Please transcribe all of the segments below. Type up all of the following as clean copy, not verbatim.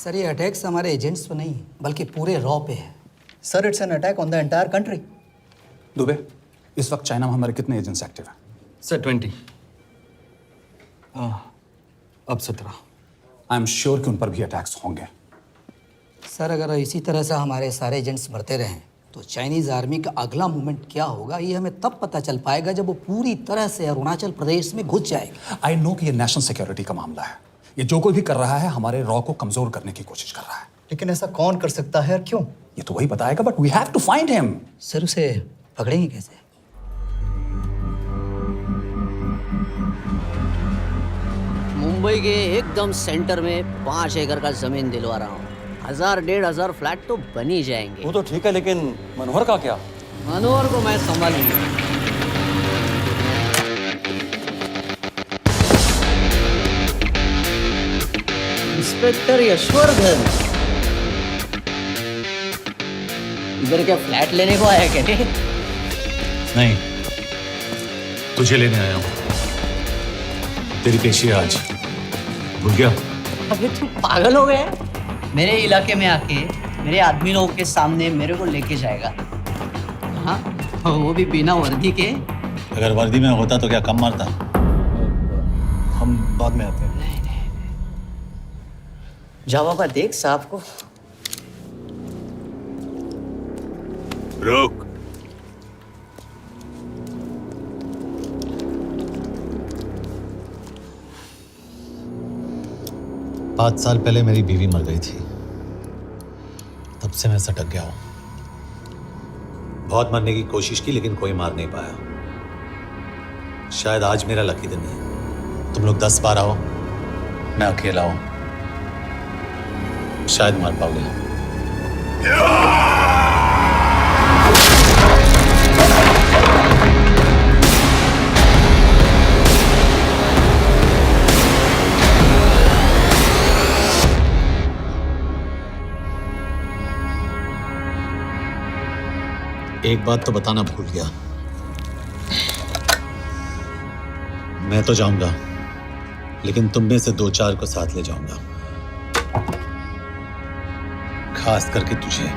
Sir ये attacks हमारे agents पे नहीं बल्कि पूरे रॉ पे है। Sir it's an attack on the entire country. Dubey, इस वक्त चाइना में हमारे कितने एजेंट्स एक्टिव हैं? सर 20। अब 17। आई एम श्योर कि उन पर भी अटैक्स होंगे। सर अगर इसी तरह से हमारे सारे एजेंट्स बढ़ते रहें तो चाइनीज़ आर्मी का अगला मूवमेंट क्या होगा ये हमें तब पता चल पाएगा जब वो पूरी तरह से अरुणाचल प्रदेश में घुस जाएगा। आई नो कि ये नेशनल सिक्योरिटी का मामला है। ये जो कोई भी कर रहा है हमारे रॉ को कमजोर करने की कोशिश कर रहा है। लेकिन ऐसा कौन कर सकता है और क्यों? ये तो वही बताएगा, but we have to find him. Sir उसे पकड़ेंगे कैसे? मुंबई के एकदम सेंटर में 5 एकड़ का जमीन दिलवा रहा हूँ। 1000-1500 फ्लैट तो बन ही जाएंगे। वो तो ठीक है, लेकिन मनोहर का क्या? मनोहर को मैं संभालूंगा। इंस्पेक्टर यशवर्धन, इधर क्या फ्लैट लेने को आया क्या? नहीं, तुझे लेने आया हूँ। तेरी पेशी है आज, भूल गया? अबे तू पागल हो गया? मेरे इलाके में आके मेरे आदमी लोगों के सामने मेरे को लेके जाएगा? हाँ, वो भी बिना वर्दी के। अगर वर्दी में होता तो क्या कम मारता? हम बाद में आते हैं। जा बाबा, देख साहब को। रुक। पाँच साल पहले मेरी बीवी मर गई थी, तब से मैं सटक गया हूं। बहुत मरने की कोशिश की लेकिन कोई मार नहीं पाया। शायद आज मेरा लकी दिन है। तुम लोग 10 बार आओ, मैं अकेला हूं, शायद मार पाओगे। एक बात तो बताना भूल गया, मैं तो जाऊंगा लेकिन तुम में से 2-4 को साथ ले जाऊंगा, खास करके तुझे।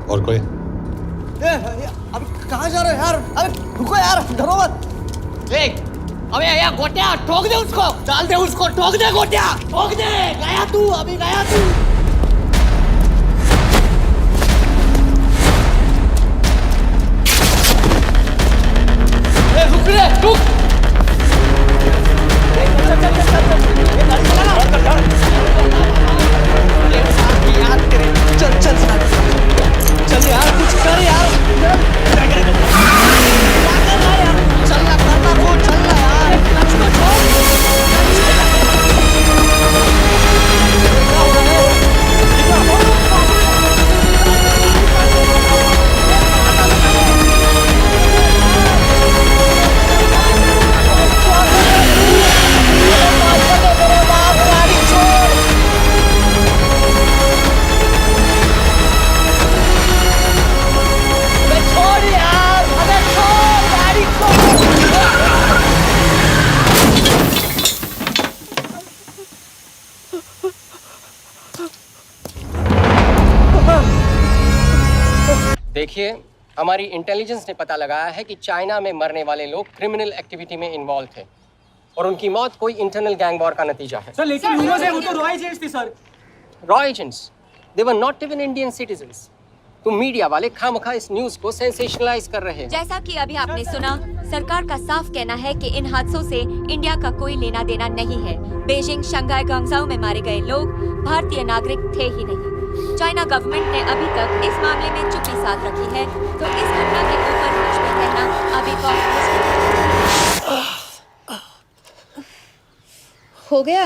और कोई? अभी कहाँ जा रहे हो यार? अरे रुको यार, डरो मत। देख, अबे यार गोटिया, ठोक दे उसको, डाल दे उसको, ठोक दे गोटिया, ठोक दे। गया तू, अभी गया तू। रुक रे, रुक। चल चल चल चल, ये गाड़ी चला ना। यार तेरे, चल चल चल यार, कुछ कर यार। चल ना, करना वो, चल ना यार। उसको छोड़। देखिए, हमारी इंटेलिजेंस ने पता लगाया है कि चाइना में मरने वाले लोग क्रिमिनल एक्टिविटी में इन्वॉल्व थे और उनकी मौत कोई इंटरनल गैंग वॉर का नतीजा है। सर लेकिन ह्यूमर्स है, वो तो रॉ एजेंट्स थी sir. Raw agents, they were not even Indian citizens. तो मीडिया वाले खामखा इस न्यूज को सेंसेशनलाइज कर रहे हैं। जैसा कि अभी आपने सुना, सरकार का साफ कहना है कि इन हादसों से इंडिया का कोई लेना देना नहीं है। बीजिंग, शंघाई, ग्वांगझाओ में मारे गए लोग भारतीय नागरिक थे ही नहीं। चाइना गवर्नमेंट ने अभी तक इस मामले में चुप्पी साध रखी है, तो इस घटना के ऊपर कुछ भी कहना अभी बहुत हो गया।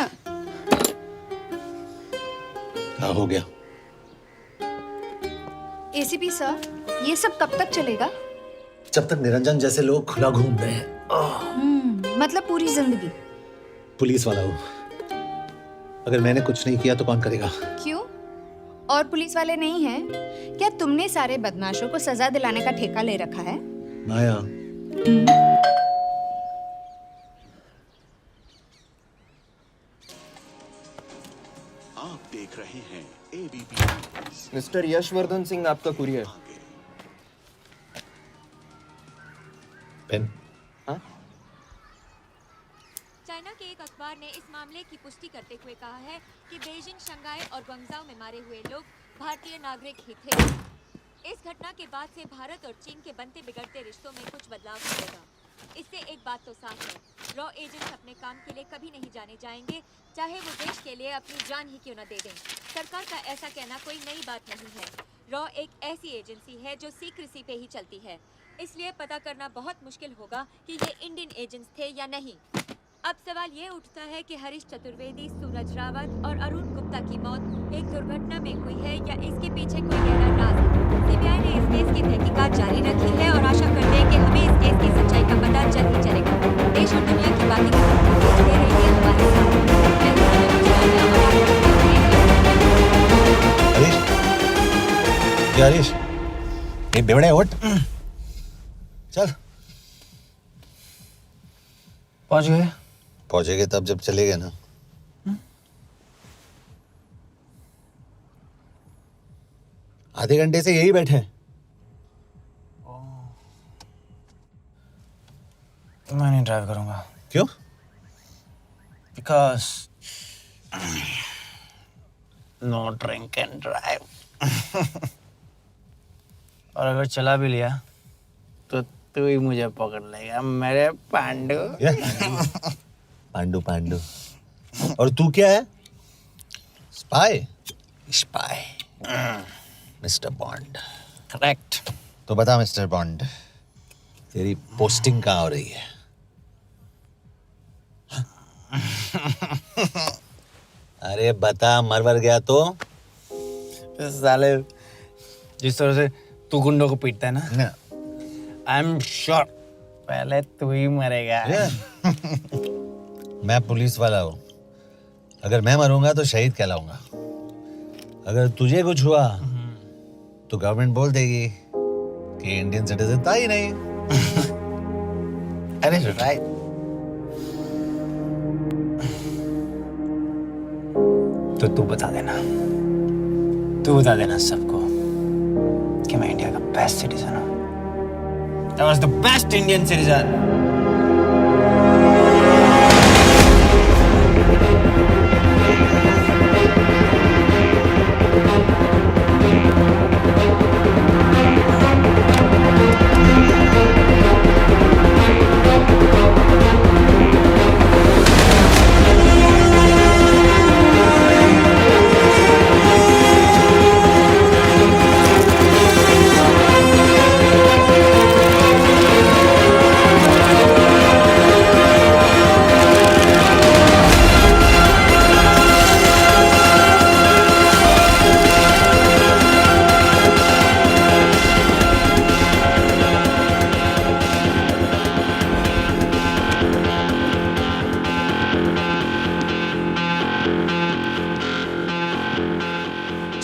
क्या हो गया? एसीपी सर, ये सब कब तक चलेगा? जब तक निरंजन जैसे लोग खुला घूम रहे हैं। मतलब पूरी जिंदगी? पुलिस वाला हूँ। अगर मैंने कुछ नहीं किया तो कौन करेगा? क्यों? और पुलिस वाले नहीं हैं? क्या तुमने सारे बदमाशों को सजा दिलाने का ठेका ले रखा है? माया, आप देख रहे हैं एबीपी। मिस्टर यशवर्धन सिंह आपका कुरियर। पेन। चाइना के एक अखबार ने इस मामले की पुष्टि करते हुए कहा है कि बीजिंग, शंघाई और ग्वांगझाओ में मारे हुए लोग भारतीय नागरिक ही थे। इस घटना के बाद से भारत और चीन के बनते बिगड़ते रिश्तों में कुछ बदलाव आएगा। इससे एक बात तो साफ है, रॉ एजेंट्स अपने काम के लिए कभी नहीं जाने जाएंगे, चाहे वो देश के लिए अपनी जान ही क्यों न दे दें। सरकार का ऐसा कहना कोई नई बात नहीं है। रॉ एक ऐसी एजेंसी है जो सीक्रेसी पे ही चलती है, इसलिए पता करना बहुत मुश्किल होगा कि ये इंडियन एजेंट्स थे या नहीं। अब सवाल ये उठता है कि हरीश चतुर्वेदी, सूरज रावत और अरुण गुप्ता की मौत एक दुर्घटना में हुई है या इसके पीछे कोई गहरा राज है। सीबीआई ने इस केस की तहकीकात जारी रखी है और आशा करते हैं कि हमें इस केस की सच्चाई का पता जल्द ही चलेगा। देश और दुनिया की बातें दे रही है हमारे साथ। हरीश, ये बेवड़े उठ। चल। पहुंच गए? पहुंचेंगे तब जब चलेगा ना। आधे घंटे से यही बैठे हैं। मैं नहीं ड्राइव करूंगा। क्यों? Because no drink and drive. और अगर चला भी लिया तो तू ही मुझे पकड़ लेगा मेरे पांडु। पांडु पांडु। और तू क्या है? Spy? Spy. Mister bond. Correct. तो बता मिस्टर बॉन्ड, तेरी पोस्टिंग कहाँ हो रही है? अरे बता, मरवर गया तो? साले जिस तरह से तू गुंडों को पीटता है ना, आई एम श्योर पहले तू ही मरेगा। मैं पुलिस वाला हूँ, अगर मैं मरूंगा तो शहीद कहलाऊंगा। अगर तुझे कुछ हुआ तो गवर्नमेंट बोल देगी कि इंडियन सिटीजन था ही नहीं। अरे राइट। तो तू बता देना सबको कि मैं इंडिया का बेस्ट सिटीजन हूँ। I was the best Indian citizen.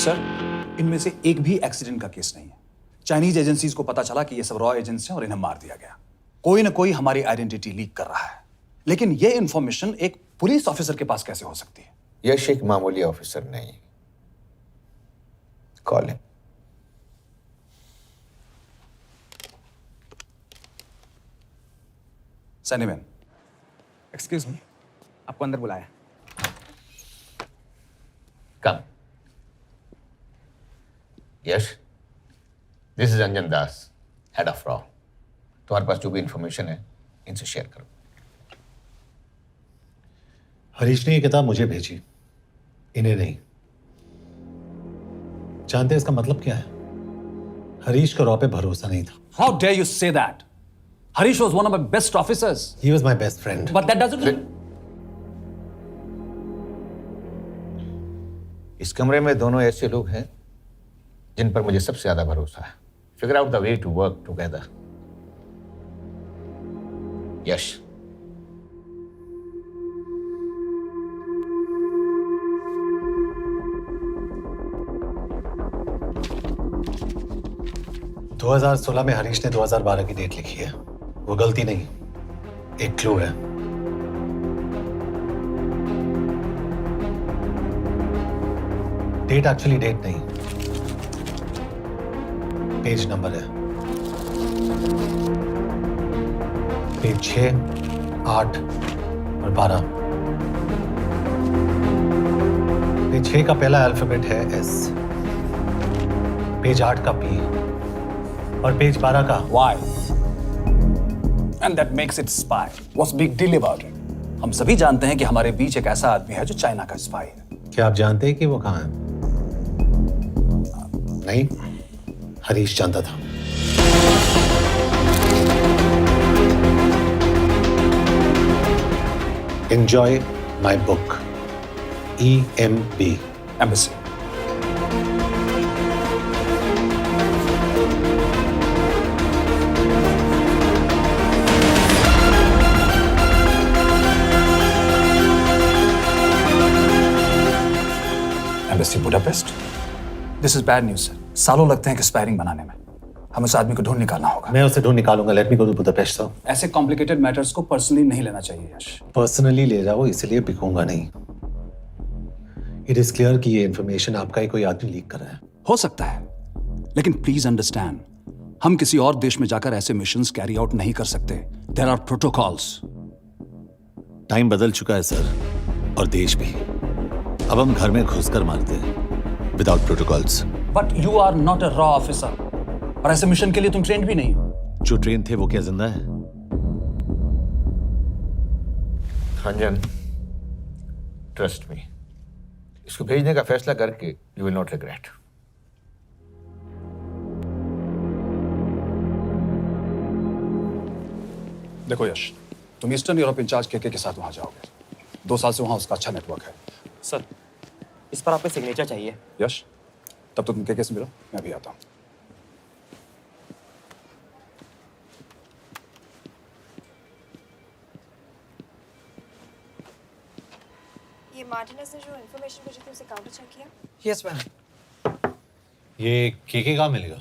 Sir, इनमें से एक भी एक्सीडेंट का केस नहीं है। चाइनीज एजेंसीज को पता चला कि ये सब रॉ एजेंट्स हैं और इन्हें मार दिया गया। कोई ना कोई हमारी आइडेंटिटी लीक कर रहा है, लेकिन ये इंफॉर्मेशन एक पुलिस ऑफिसर के पास कैसे हो सकती है? यश एक मामूली ऑफिसर नहीं। Call him. सनीमैन। एक्सक्यूज मी, आपको अंदर बुलाया। Come. Yash, this is Anjan Das, head of रॉ। तुम्हारे पास जो भी इंफॉर्मेशन है इनसे शेयर करो। हरीश ने ये किताब मुझे भेजी, इन्हें नहीं। जानते हैं इसका मतलब क्या है? हरीश का रॉ पे भरोसा नहीं था। How dare you say that? Harish was one of my best officers. He was my best friend. But that doesn't. इस कमरे में दोनों ऐसे लोग हैं जिन पर मुझे सबसे ज्यादा भरोसा है। Figure out the way to work together. Yash, 2016 में हरीश ने 2012 की डेट लिखी है। वो गलती नहीं, एक क्लू है। डेट एक्चुअली डेट नहीं, पेज नंबर है। पेज 6, 8 और 12। पेज 6 का पहला अल्फाबेट है S, पेज 8 का P और पेज 12 का Why? And that makes it spy. What's big deal about it? हम सभी जानते हैं कि हमारे बीच एक ऐसा आदमी है जो चाइना का स्पाई है। क्या आप जानते हैं कि वो कहाँ है? नहीं, हरीश जानता था। Enjoy my book. EMB. Embassy. Embassy Budapest. This is bad news, sir. सालों लगते हैं एक्सपायरिंग बनाने में। हमें उस आदमी को ढूंढ निकालना होगा। मैं उसे ढूंढ निकालूंगा। Let me go to Budapest sir. ऐसे कॉम्प्लिकेटेड मैटर्स को पर्सनली नहीं लेना चाहिए यश। पर्सनली ले जाओ, इसलिए बिकूंगा नहीं। इट इज क्लियर कि ये इन्फॉर्मेशन आपका ही कोई आदमी लीक कर रहा है। हो सकता है, लेकिन प्लीज अंडरस्टैंड, हम किसी और देश में जाकर ऐसे मिशंस कैरी आउट नहीं कर सकते। There are protocols. टाइम बदल चुका है सर, और देश भी। अब हम घर में घुसकर मारते हैं without protocols. But you are not a रॉ ऑफिसर, और ऐसे मिशन के लिए तुम ट्रेंड भी नहीं हो। जो ट्रेन थे वो क्या जिंदा है? रंजन, ट्रस्ट मी, इसको भेजने का फैसला करके यू विल नॉट रिग्रेट। देखो यश, तुम ईस्टर्न यूरोप इंचार्ज के साथ वहां जाओगे। 2 साल से वहां उसका अच्छा नेटवर्क है। सर, इस पर आपके सिग्नेचर चाहिए। यश, तब तो तुम के से मिलो, मैं भी आता हूं। ये मार्टिनेस ने जो इन्फॉर्मेशन भेजी थी उसे काउंटर चेक किया? Yes ma'am. ये के कहाँ मिलेगा?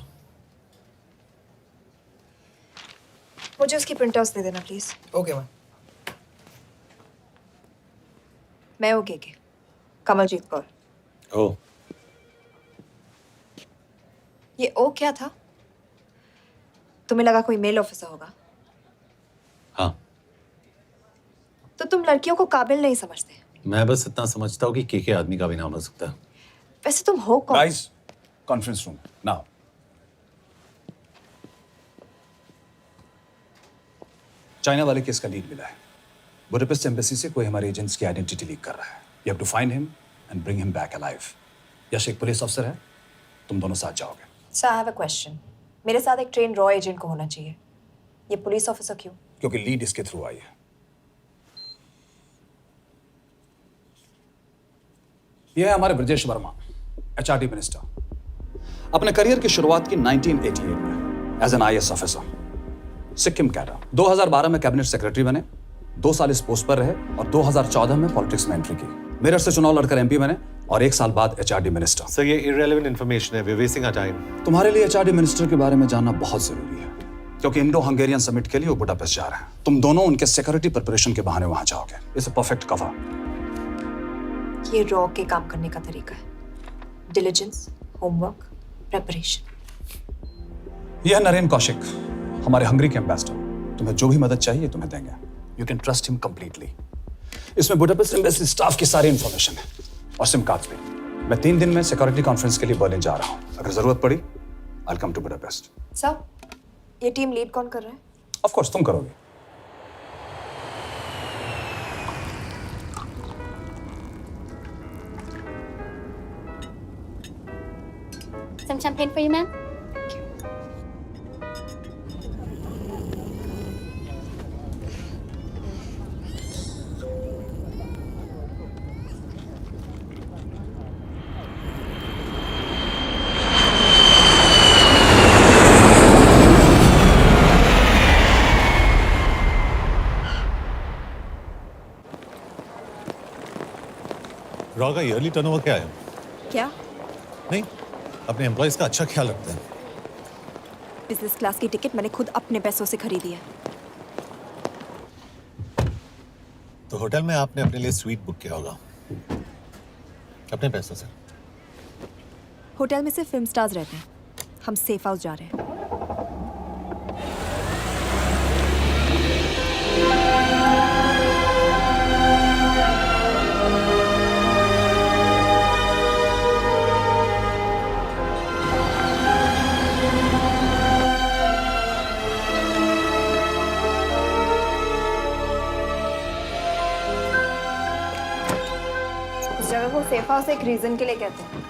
मुझे उसकी प्रिंटआउट्स दे देना प्लीज। Okay ma'am. मैं हूँ के कमलजीत कौर। ओ, ये ओ क्या था? तुम्हें लगा कोई मेल ऑफिसर होगा? हाँ। तो तुम लड़कियों को काबिल नहीं समझते। मैं बस इतना समझता हूँ कि के आदमी का भी नाम हो सकता है। वैसे तुम हो कौन? Guys, conference room now. China वाले केस का लीड मिला है। बुडापेस्ट एम्बेसी से कोई हमारे एजेंट्स की आइडेंटिटी लीक कर रहा है। You have to find him and bring him back alive. Yash एक पुलिस अफसर है, तुम दोनों साथ जाओगे। Sir, I have a question. मेरे साथ एक ट्रेन रॉ एजेंट को होना चाहिए। ये पुलिस ऑफिसर क्यों? क्योंकि लीड इसके थ्रू आई है। यह है हमारे ब्रजेश वर्मा, HRD मिनिस्टर। अपने करियर की शुरुआत की 1988 में as an IAS officer, Sikkim cadre. 2012 में कैबिनेट सेक्रेटरी बने, 2 साल इस पोस्ट पर रहे और 2014 में पॉलिटिक्स में एंट्री की। मेरठ से चुनाव लड़कर MP बने और 1 साल बाद HRD मिनिस्टर। सर, ये इररिलेवेंट इंफॉर्मेशन है। We are wasting our time. तुम्हारे लिए HRD मिनिस्टर के बारे में जानना बहुत जरूरी है, क्योंकि इंडो हंगेरियन समिट के लिए वो बुडापेस्ट जा रहे हैं। तुम दोनों उनके सिक्योरिटी प्रिपरेशन के बहाने वहां जाओगे। It's a perfect cover. ये रॉ के काम करने का तरीका है। Diligence, homework, preparation. यह नरेन कौशिक, हमारे हंगरी के एम्बेसडर। तुम्हें जो भी मदद चाहिए तुम्हें देंगे। You can trust him completely. इसमें बुडापेस्ट एम्बेसी स्टाफ की सारी इंफॉर्मेशन है और सिम कार्ड्स भी। मैं 3 दिन में सिक्योरिटी कॉन्फ्रेंस के लिए बर्लिन जा रहा हूँ। अगर जरूरत पड़ी, I will come to Budapest. Sir, ये टीम लीड कौन कर रहा है? ऑफ कोर्स तुम करोगे। Some champagne for you, ma'am. Raw का ईयरली टर्नओवर क्या है? क्या? नहीं, अपने एम्प्लॉइज का अच्छा ख्याल रखते हैं। बिजनेस क्लास की टिकट मैंने खुद अपने पैसों से खरीदी है। तो होटल में आपने अपने लिए स्वीट बुक किया होगा अपने पैसों से। होटल में सिर्फ फिल्म स्टार्स रहते हैं, हम सेफ हाउस जा रहे हैं। इस जगह को सेफ हाउस एक रीजन के लिए कहते हैं,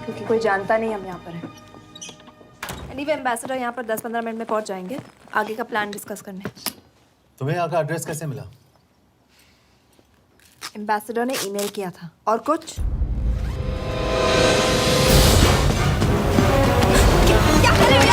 क्योंकि कोई जानता नहीं हम यहाँ पर हैं। एनीवे एम्बेसडर यहाँ पर 10-15 मिनट में पहुँच जाएंगे आगे का प्लान डिस्कस करने। तुम्हें यहाँ का एड्रेस कैसे मिला? एम्बेसडर ने ईमेल किया था। और कुछ? क्या कर रहे हो?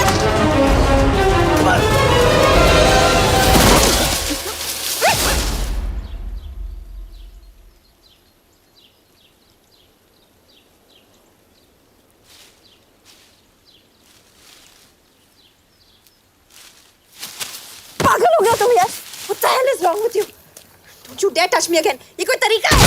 पागल हो गया तुम यार? What the hell is wrong with you? Don't you dare touch me again. ये कोई तरीका है?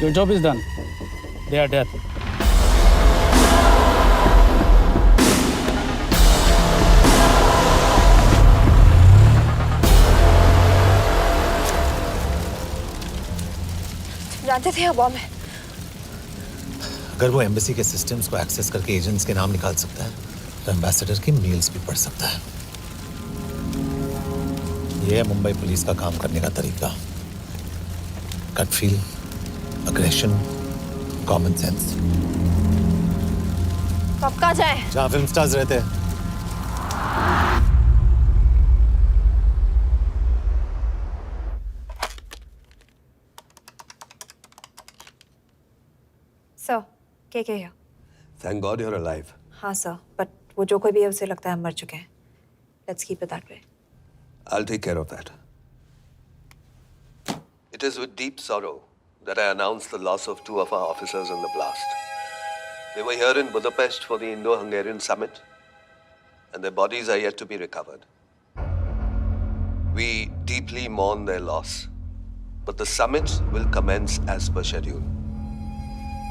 Your job is done. They are dead. जानते थे यहाँ बॉम्ब है। अगर वो एम्बेसी के सिस्टम्स को एक्सेस करके एजेंट्स के नाम निकाल सकता है तो एम्बेसडर की मेल्स भी पढ़ सकता है। ये है मुंबई पुलिस का काम करने का तरीका। Gut feel, aggression, common sense. तो अब कहाँ जाए? जहाँ फिल्म स्टार्स रहते हैं। सर, के here? Thank God you're alive. हाँ सर, बट वो जो कोई भी है उसे लगता है हम मर चुके हैं। Let's keep it that way. I'll take care of that. It is with deep sorrow that I announce the loss of 2 of our officers in the blast. They were here in Budapest for the Indo-Hungarian summit, and their bodies are yet to be recovered. We deeply mourn their loss, but the summit will commence as per schedule.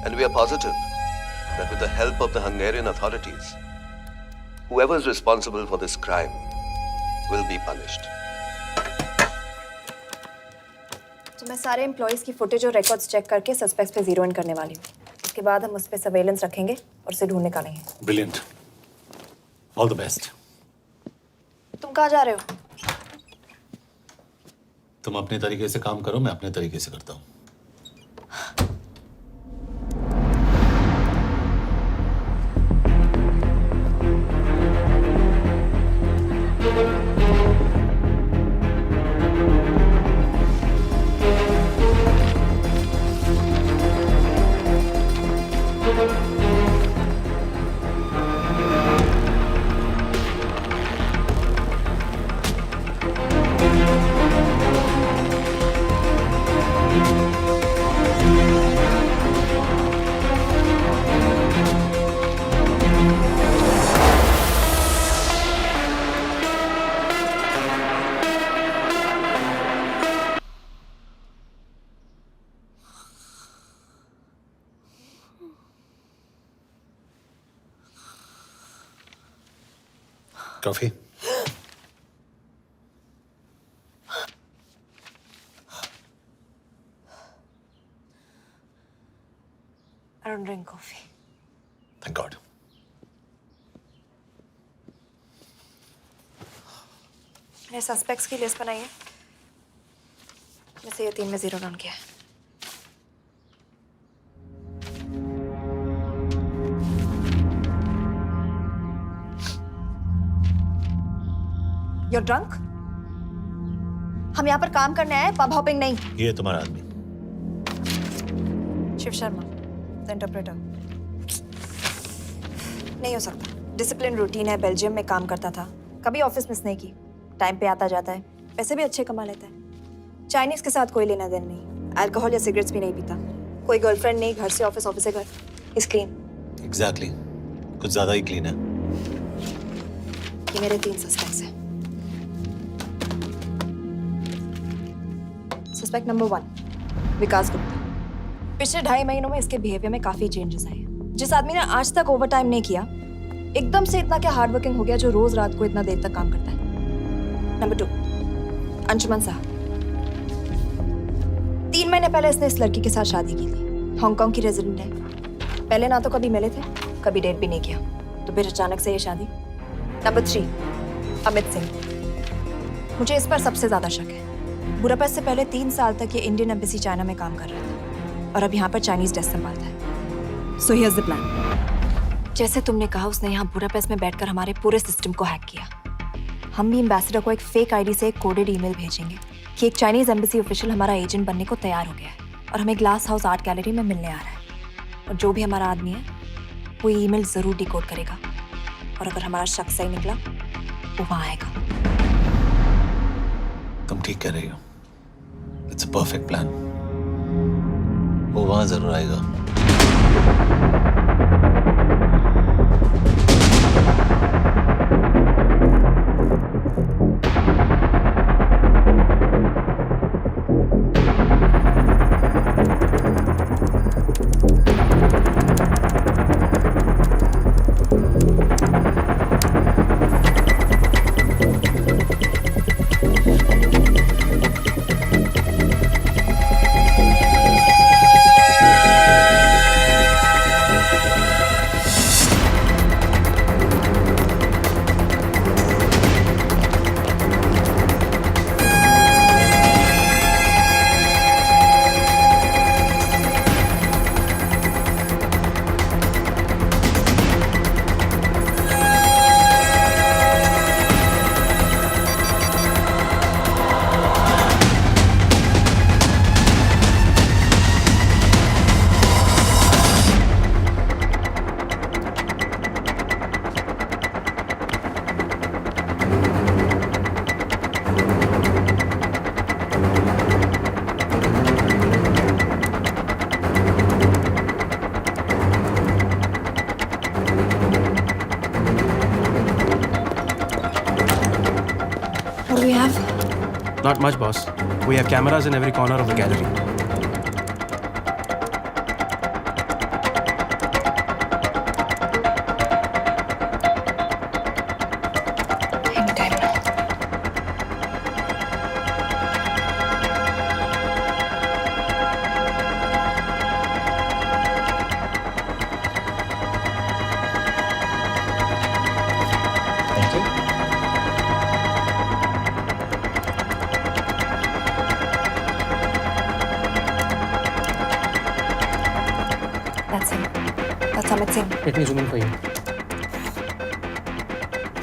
And we are positive that with the help of the Hungarian authorities, whoever is responsible for this crime will be punished. तो मैं सारे employees की footage और records check करके suspects पे zero in करने वाली हूँ। उसके बाद हम उस पे सर्वेलेंस रखेंगे और उसे ढूंढ निकालेंगे। Brilliant, all the best. तुम कहाँ जा रहे हो? तुम अपने तरीके से काम करो, मैं अपने तरीके से करता हूँ। Coffee? I don't drink coffee. Thank God. मैंने सस्पेक्ट्स की लिस्ट बनाई है। वैसे ये 3 में जीरो डाउन किया है। You're drunk? हम यहाँ पर काम करने आए, पब हॉपिंग नहीं। ये तुम्हारा आदमी। Shiv Sharma, the interpreter. नहीं हो सकता। डिसिप्लिन रूटीन है, बेल्जियम में काम करता था, कभी ऑफिस मिस नहीं की, टाइम पे आता जाता है, पैसे भी अच्छे कमा लेता है। चाइनीज के साथ कोई लेना देना नहीं, अल्कोहल या सिगरेट्स भी नहीं पीता, कोई गर्लफ्रेंड नहीं, घर से ऑफिस, ऑफिस से घर, इज क्लीन। एग्जैक्टली, कुछ ज्यादा ही क्लीन है। ये मेरे 3 सस्पेक्ट्स हैं। सस्पेक्ट नंबर 1, विकास गुप्ता। पिछले 2.5 महीनों में इसके बिहेवियर में काफी चेंजेस आए हैं। जिस आदमी ने आज तक ओवर टाइम नहीं किया, एकदम से इतना क्या हार्ड वर्किंग हो गया जो रोज रात को इतना देर तक काम करता है। नंबर 2, अंशुमन साहब। 3 महीने पहले इसने इस लड़की के साथ शादी की थी, हांगकांग की रेजिडेंट है। पहले ना तो कभी मिले थे, कभी डेट भी नहीं किया, तो फिर अचानक से ये शादी। नंबर 3, अमित सिंह। मुझे इस पर सबसे ज्यादा शक है। बुडापेस्ट से पहले 3 साल तक ये इंडियन एम्बेसी चाइना में काम कर रहा था और अब यहाँ पर चाइनीज डेस्क संभालता है। So here's the plan. जैसे तुमने कहा, उसने यहाँ बुडापेस्ट में बैठकर हमारे पूरे सिस्टम को हैक किया। हम भी एम्बेसडर को एक फेक आईडी से एक कोडेड ईमेल भेजेंगे कि एक चाइनीज एम्बेसी ऑफिशियल हमारा एजेंट बनने को तैयार हो गया है और हमें ग्लास हाउस आर्ट गैलरी में मिलने आ रहा है। और जो भी हमारा आदमी है वो ईमेल जरूर डिकोड करेगा और अगर हमारा शक सही निकला वो वहां आएगा। तुम ठीक कह रही हो, इट्स अ परफेक्ट प्लान। वो वहां जरूर आएगा। Not much, boss. We have cameras in every corner of the gallery. Anytime now. Thank you. That's him. That's Amit Singh. Let me zoom in for you.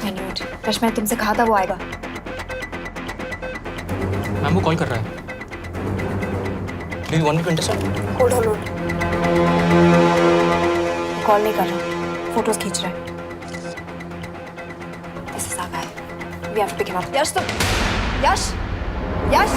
I knew it. Rush, मैंने तुमसे कहा था वो आएगा। Ma'am वो call कर रहा है। Do you want me to intercept? Hold hold hold. Call नहीं कर रहा, फोटोज खींच रहा है। This is our guy. We have to pick him up. यश तुम, यश, यश।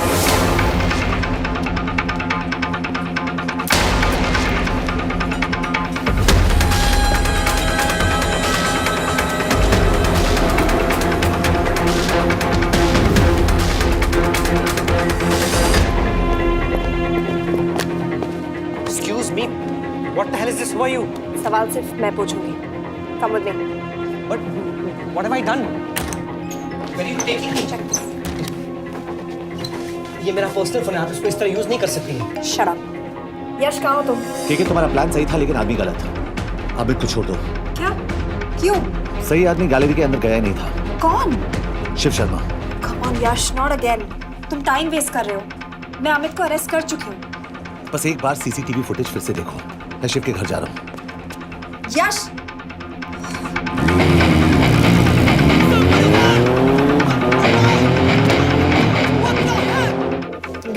Excuse me. What the hell is this? Who are you? सवाल सिर्फ मैं पूछूंगी। Come with me. But what have I done? Where are you taking me? ये मेरा personal phone है, आप इसको इस तरह यूज नहीं कर सकती हैं। Shut up. यश कहाँ हो तुम? ठीक है, तुम्हारा प्लान सही था लेकिन आदमी गलत था। अमित को छोड़ दो। क्या? क्यों? सही आदमी गैलरी के अंदर गया नहीं था। कौन? Shiv Sharma. Come on Yash, not again. तुम टाइम वेस्ट कर रहे हो। मैं अमित को अरेस्ट कर चुकी हूँ। बस एक बार सीसीटीवी फुटेज फिर से देखो। मैं शिव के घर जा रहा हूँ। यश!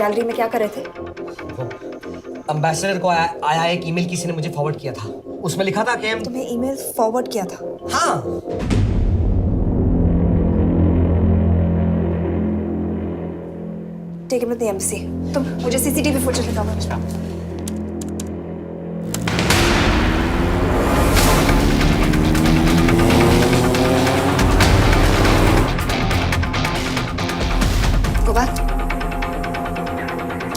गैलरी में क्या कर रहे थे? एम्बेसडर को आया एक ईमेल किसी ने मुझे फॉरवर्ड किया था। उसमें लिखा था कि हम तुम्हें ईमेल फॉरवर्ड किया था? हाँ। Take him to the embassy. तुम मुझे सीसीटीवी फुटेज दिखाओ। Go back.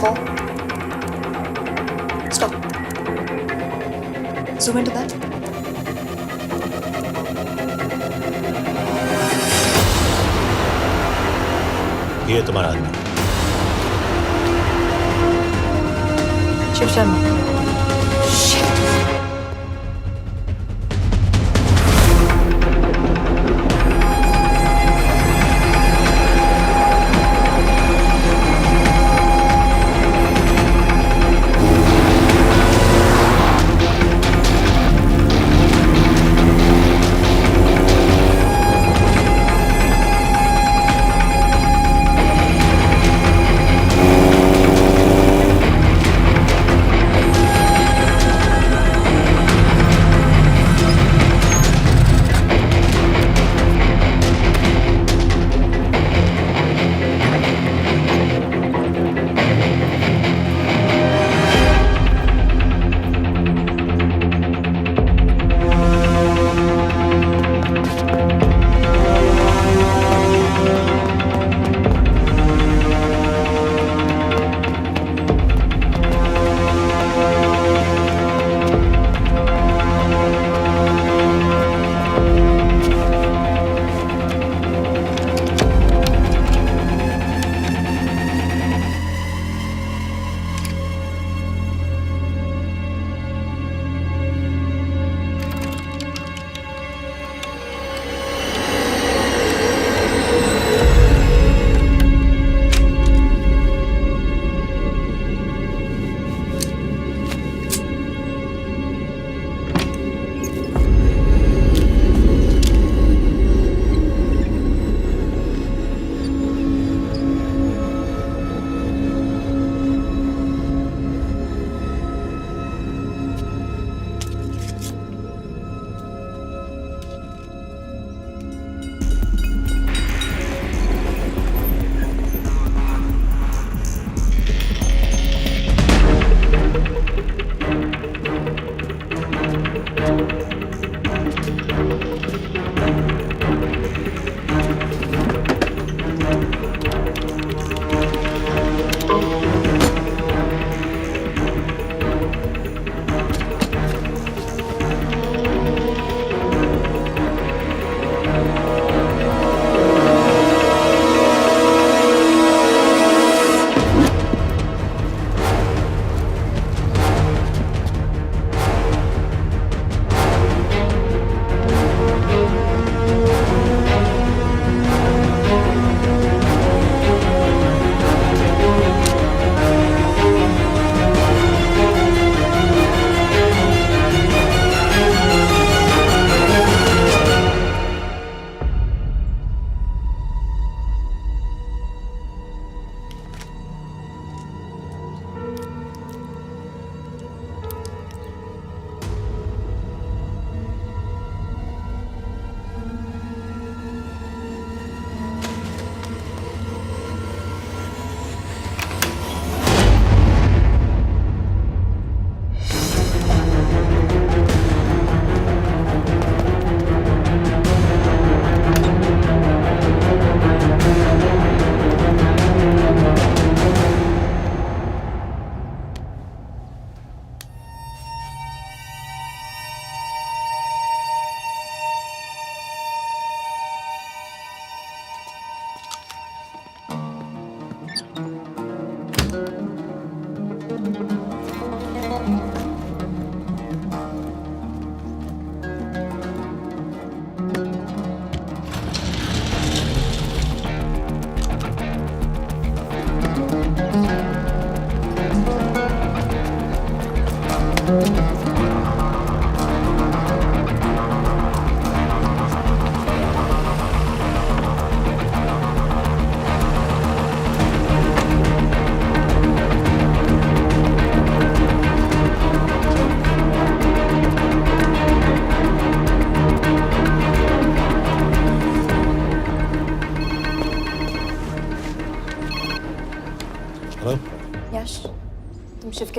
More. Stop. Zoom into that. ये तुम्हारा आदमी। शिव शर्मा।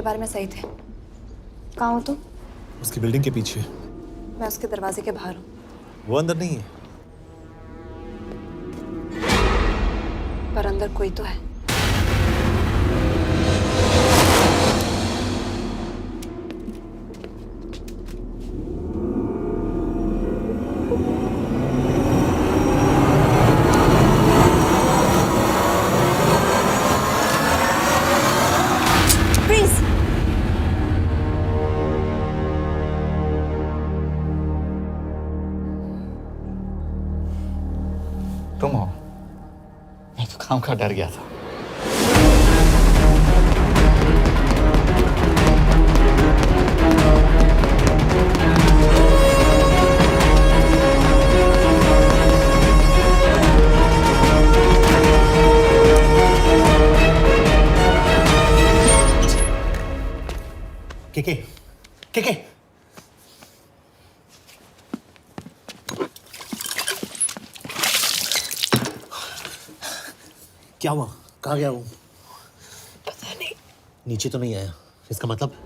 उसके बारे में सही थे। कहाँ हो तुम? उसकी बिल्डिंग के पीछे। मैं उसके दरवाजे के बाहर हूँ। वो अंदर नहीं है। पर अंदर कोई तो है। तुम हो? मैं तो काम का डर गया था। के क्या हुआ? कहाँ गया वो? पता नहीं। नीचे तो नहीं आया, इसका मतलब?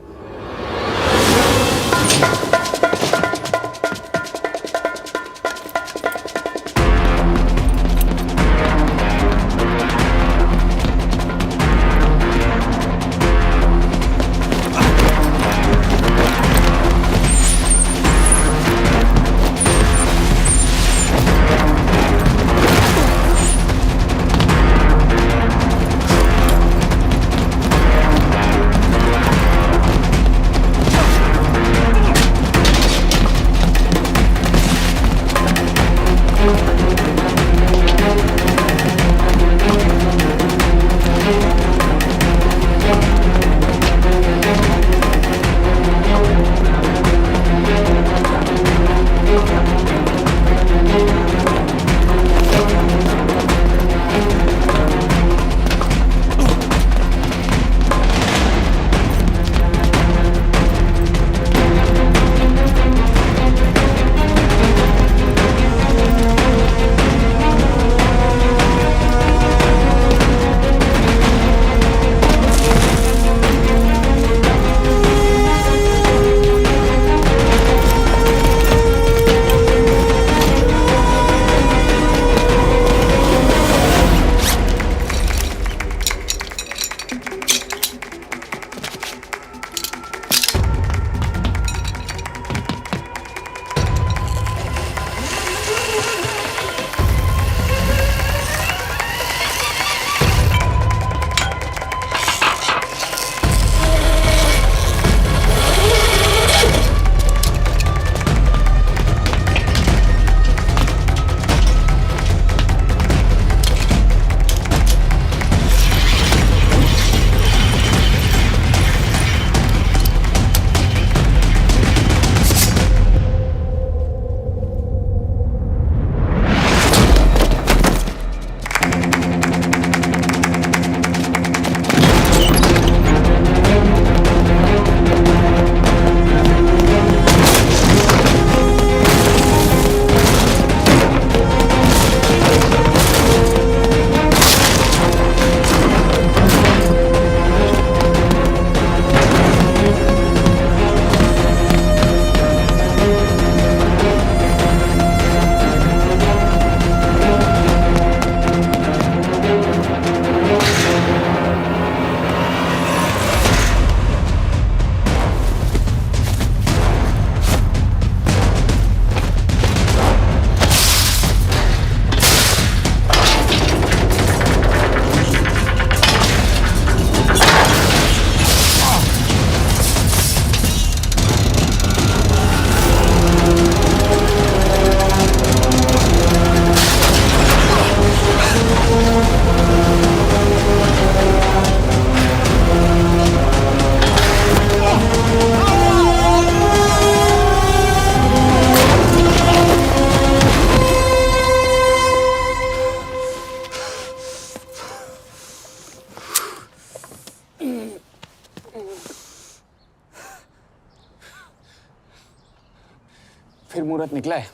फिर मुहूर्त निकला है।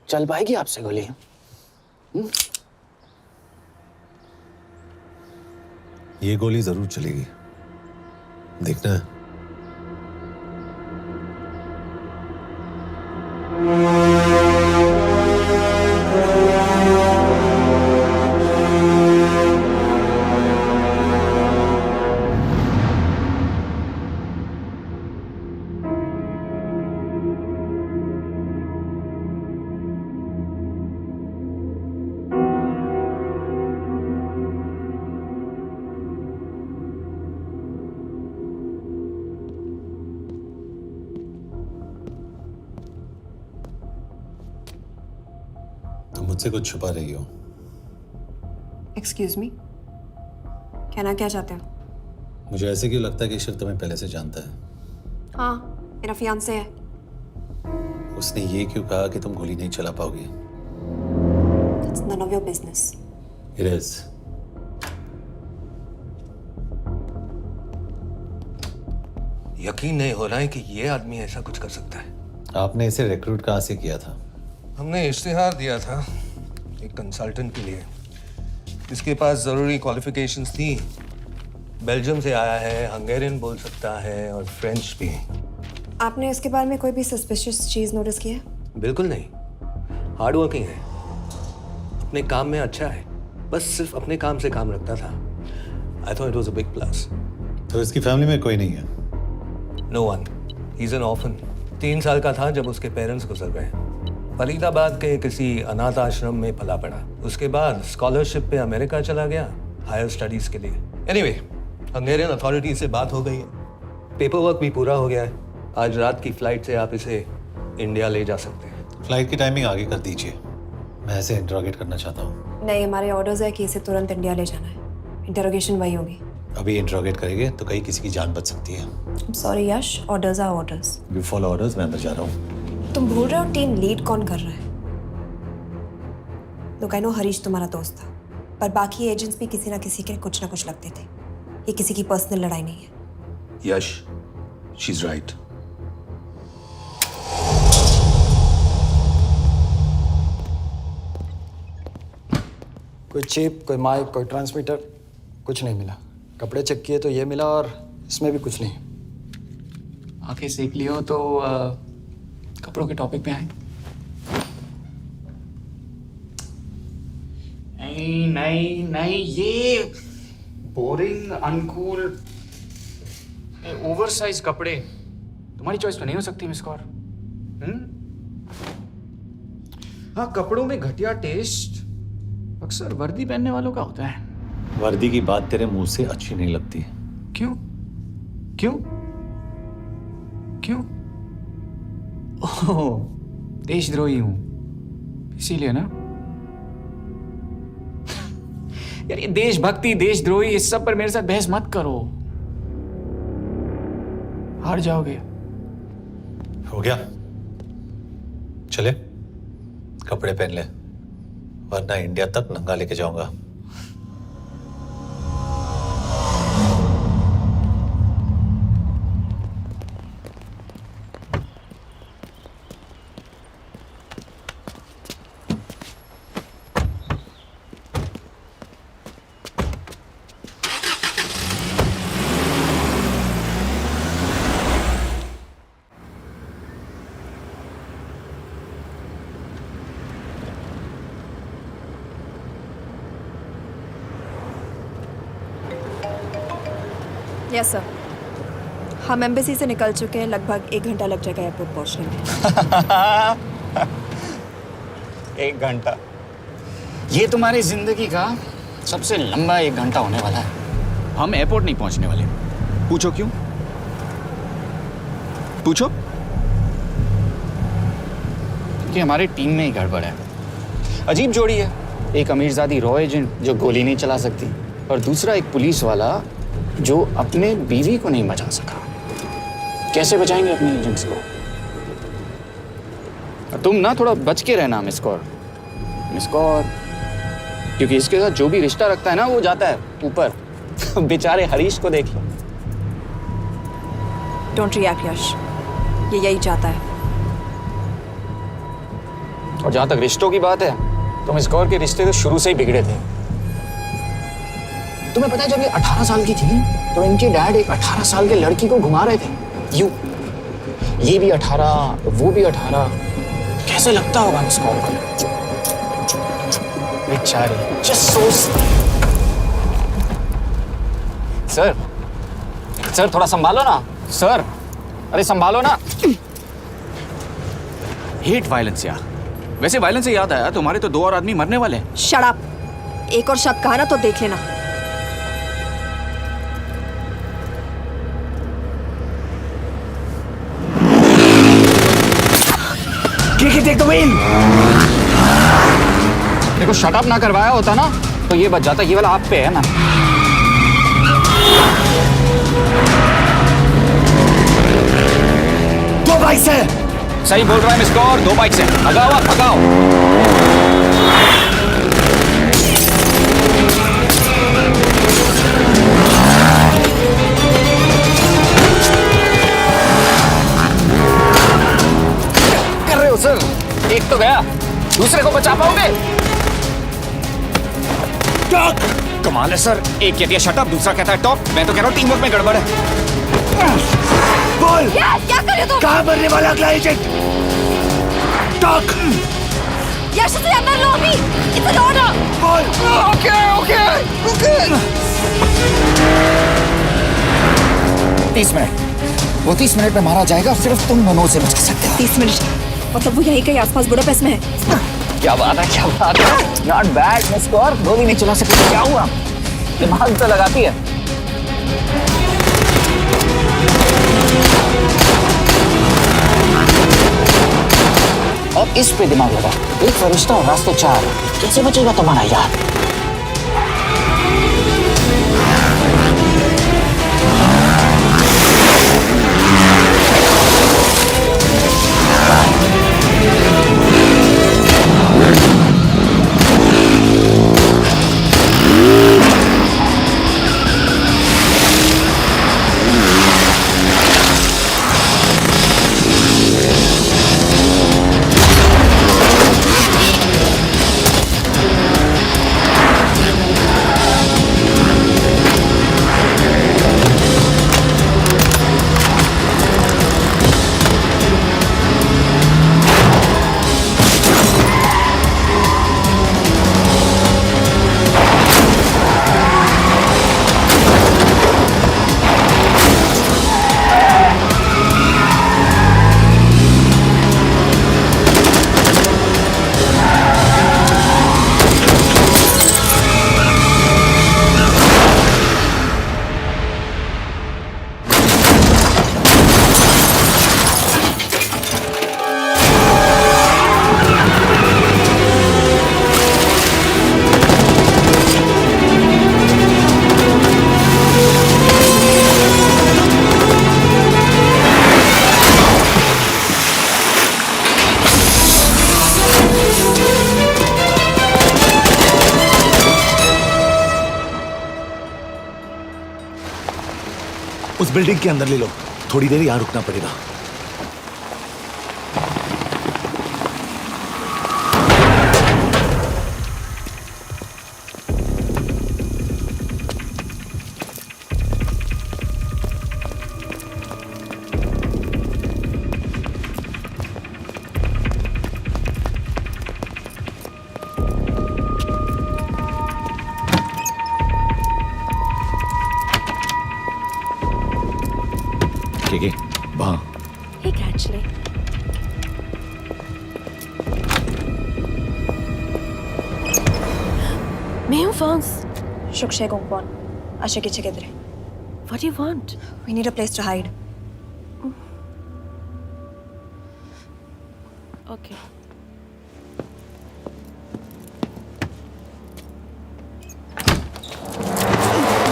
चल पाएगी आपसे गोली? ये गोली जरूर चलेगी। देखना है। तुम मुझसे कुछ छुपा रही हो। एक्सक्यूज मी, कहना क्या चाहते हो? मुझे ऐसे क्यों लगता है कि शिव तुम्हें पहले से जानता है? हाँ, मेरा फियांसे है। उसने ये क्यों कहा कि तुम गोली नहीं चला पाओगी? It's none of your business. It is. यकीन नहीं हो रहा है कि ये आदमी ऐसा कुछ कर सकता है। आपने इसे रिक्रूट कहाँ से किया था? हमने इश्तिहार दिया था एक कंसल्टेंट के लिए, जिसके पास ज़रूरी क्वालिफिकेशंस थी। बेल्जियम से आया है, हंगेरियन बोल सकता है और फ्रेंच भी। आपने इसके बारे में कोई भी सस्पिशियस चीज नोटिस की है? बिल्कुल नहीं, हार्ड वर्किंग है, अपने काम में अच्छा है, बस सिर्फ अपने काम से काम रखता था। I thought it was a big plus. तो इसकी फैमिली में कोई नहीं है? No one, he is an orphan. 3 साल का था जब उसके पेरेंट्स गुजर गए। फरीदाबाद के किसी अनाथ आश्रम में पला पड़ा। उसके बाद स्कॉलरशिप पे अमेरिका चला गया हायर स्टडीज के लिए। एनीवे, हंगेरियन अथॉरिटी से बात हो गई है, पेपर वर्क भी पूरा हो गया है। आज रात की फ्लाइट से आप इसे इंडिया ले जा सकते हैं। फ्लाइट की टाइमिंग आगे कर दीजिए, मैं इसे इंटरोगेट करना चाहता हूँ। नहीं, हमारे ऑर्डर्स है कि इसे तुरंत इंडिया ले जाना है। इंटरोगेशन वही होगी। अभी इंटरोगेट करेंगे तो कहीं किसी की जान बच सकती है। Sorry Yash, orders are orders. You follow orders, मैं अंदर जा रहा हूँ। तुम भूल रहे हो टीम लीड कौन कर रहा है? लोग आई नो हरीश तुम्हारा दोस्त था, पर बाकी एजेंट्स भी किसी ना किसी के कुछ ना कुछ लगते थे। ये किसी की पर्सनल लड़ाई नहीं है। यश, शी इज राइट। कोई चिप, कोई माइक, कोई ट्रांसमीटर, कुछ नहीं मिला। कपड़े चेक किए तो ये मिला और इसमें भी कुछ नहीं। आंखें सेक लियो तो कपड़ों के टॉपिक पे आए। नहीं नहीं नहीं, ये बोरिंग, अनकूल, ओवरसाइज कपड़े तुम्हारी चॉइस तो नहीं हो सकती मिस कौर। हाँ, कपड़ों में घटिया टेस्ट अक्सर वर्दी पहनने वालों का होता है। वर्दी की बात तेरे मुंह से अच्छी नहीं लगती। क्यों क्यों क्यों? ओह, देशद्रोही हूं इसीलिए ना। यार ये देशभक्ति, देशद्रोही, इस सब पर मेरे साथ बहस मत करो, हार जाओगे। हो गया, चले कपड़े पहन ले, वरना इंडिया तक नंगा लेके जाऊंगा। यस सर, हम एम्बेसी से निकल चुके हैं। लगभग 1 घंटा लग जाएगा एयरपोर्ट पहुंचने में। 1 घंटा? ये तुम्हारी जिंदगी का सबसे लंबा 1 घंटा होने वाला है। हम एयरपोर्ट नहीं पहुंचने वाले। पूछो क्यों? पूछो। क्योंकि हमारी टीम में ही गड़बड़ है। अजीब जोड़ी है, एक अमीरजादी रॉ एजेंट जो गोली नहीं चला सकती, और दूसरा एक पुलिस वाला जो अपने बीवी को नहीं बचा सका। कैसे बचाएंगे अपने एजेंट्स को? तुम ना थोड़ा बच के रहना मिस कौर, मिस कौर, क्योंकि इसके साथ जो भी रिश्ता रखता है ना वो जाता है ऊपर। बेचारे हरीश को देख लो। डोंट रिएक्ट यश, ये यही चाहता है। और जहां तक रिश्तों की बात है तो मिस कौर के रिश्ते तो शुरू से ही बिगड़े थे। तुम्हें पता है जब ये 18 साल की थी तो इनके डैड एक 18 साल के लड़की को घुमा रहे थे। ये भी 18, वो भी 18। कैसे लगता होगा मिस कॉल को? बेचारे, जस्ट सो। सर थोड़ा संभालो ना सर। अरे संभालो ना। हेट वायलेंस यार। वैसे वायलेंस से याद आया, तुम्हारे तो 2 और आदमी मरने वाले हैं। Shut up. एक और शब्द कहा ना तो देख लेना। Take the wheel. देखो शट अप ना करवाया होता ना तो ये बच जाता। ये वाला आप पे है ना। दो बाइक से। सही बोल रहा है मिस कौर, 2 बाइक से। भगाओ आप, भगाओ। कर रहे हो सर? एक तो गया, दूसरे को बचा पाओगे? टॉक। कमाल है सर। एक कहती है शट अप, दूसरा कहता है टॉक। मैं तो कह रहा हूँ टीम वर्क में गड़बड़ है। बोल। क्या कर रहे हो तुम? कहाँ मरने वाला अगला एजेंट? टॉक। यश से अंदर लो अभी। It's an order. बोल। ओके। 30 मिनट। वो 30 मिनट में मारा जाएगा, सिर्फ तुम दोनों से बचा सकते हो। 30 मिनट मतलब वो यहीं कहीं आसपास बुडापेस्ट में है। क्या बात है। Not bad miss Kaur. गोली नहीं चला सकती। क्या हुआ? दिमाग तो लगाती है। और इस पे दिमाग लगा। एक फरिश्ता और रास्ते 4। कैसे बचेगा तुम्हारा यार? उस बिल्डिंग के अंदर ले लो। थोड़ी देर यहाँ रुकना पड़ेगा। वहाँ। Hey, actually. मैं हूँ Fons. Shukshay Gongpon. Asha kiche kidre. What do you want? We need a place to hide. Okay.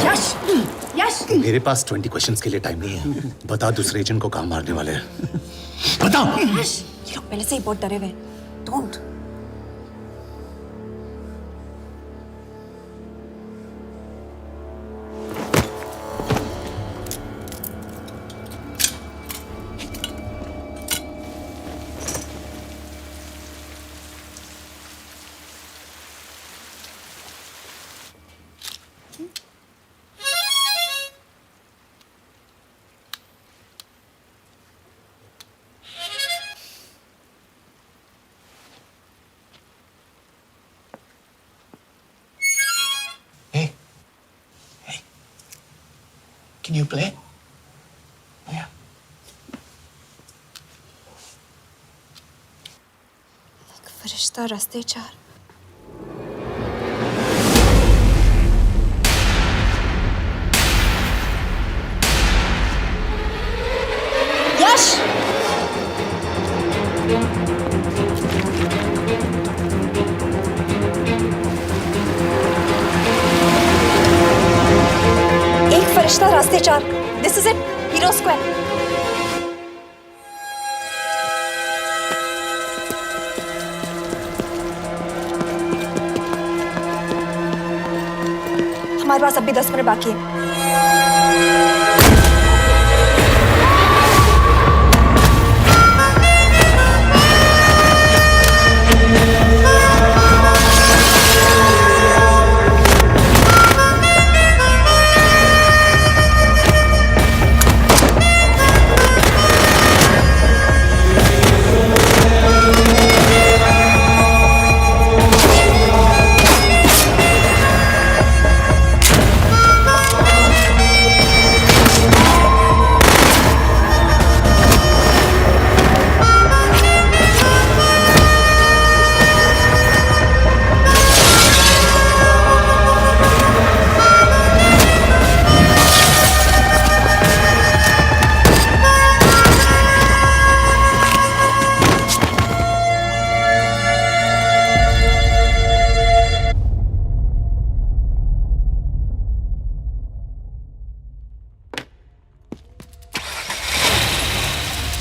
यश! मेरे पास 20 क्वेश्चंस के लिए टाइम नहीं है। बता दूसरे एजेंट को कहाँ मारने वाले हैं। बता। यश! ये लोग पहले से ही बहुत डरे हुए हैं। Don't. Can you play? Yeah. फरिश्ता रास्ते चार। यश! एक फरिश्ता रास्ते चार। This is it, hero square. हमारे पास अभी 10 मिनट बाकी है।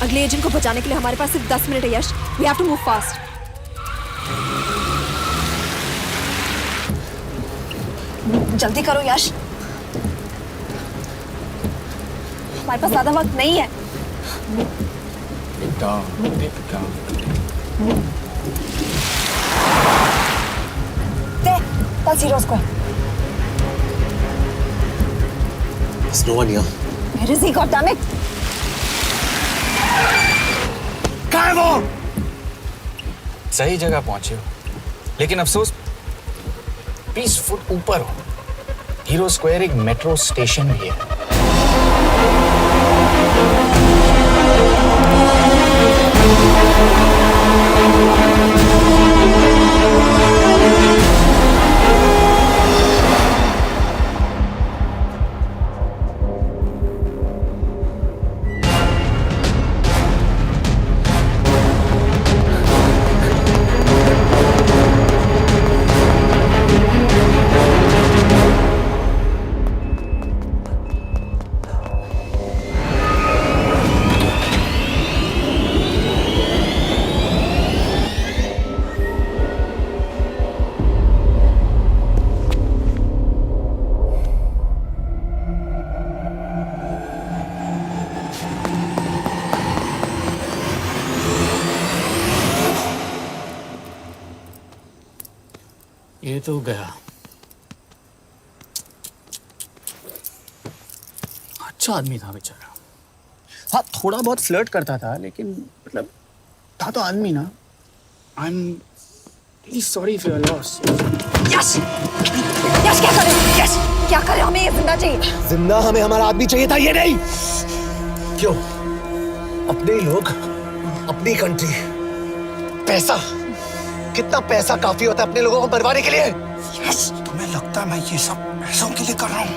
अगले एजेंट को बचाने के लिए हमारे पास सिर्फ 10 मिनट है Yash. We have to move fast. जल्दी करो यश, हमारे पास ज्यादा वक्त नहीं है। That's Zero Square. There's no one here. Where is he? God damn it! कहाँ है वो? सही जगह पहुंचे हो, लेकिन अफसोस 20 फुट ऊपर हो। हीरो स्क्वायर एक मेट्रो स्टेशन भी है। ये तो गया। अच्छा आदमी था बेचारा। हाँ, थोड़ा बहुत फ्लर्ट करता था, लेकिन मतलब था तो आदमी ना। I am really sorry for your loss. Yash! Yash क्या करे? यश क्या करे? हमें ये जिंदा चाहिए। जिंदा हमें हमारा आदमी चाहिए था, ये नहीं। क्यों? अपने ही लोग, अपनी कंट्री, पैसा। कितना पैसा काफी होता है अपने लोगों को मरवाने के लिए? यस, तुम्हें लगता है मैं ये सब पैसों के लिए कर रहा हूँ?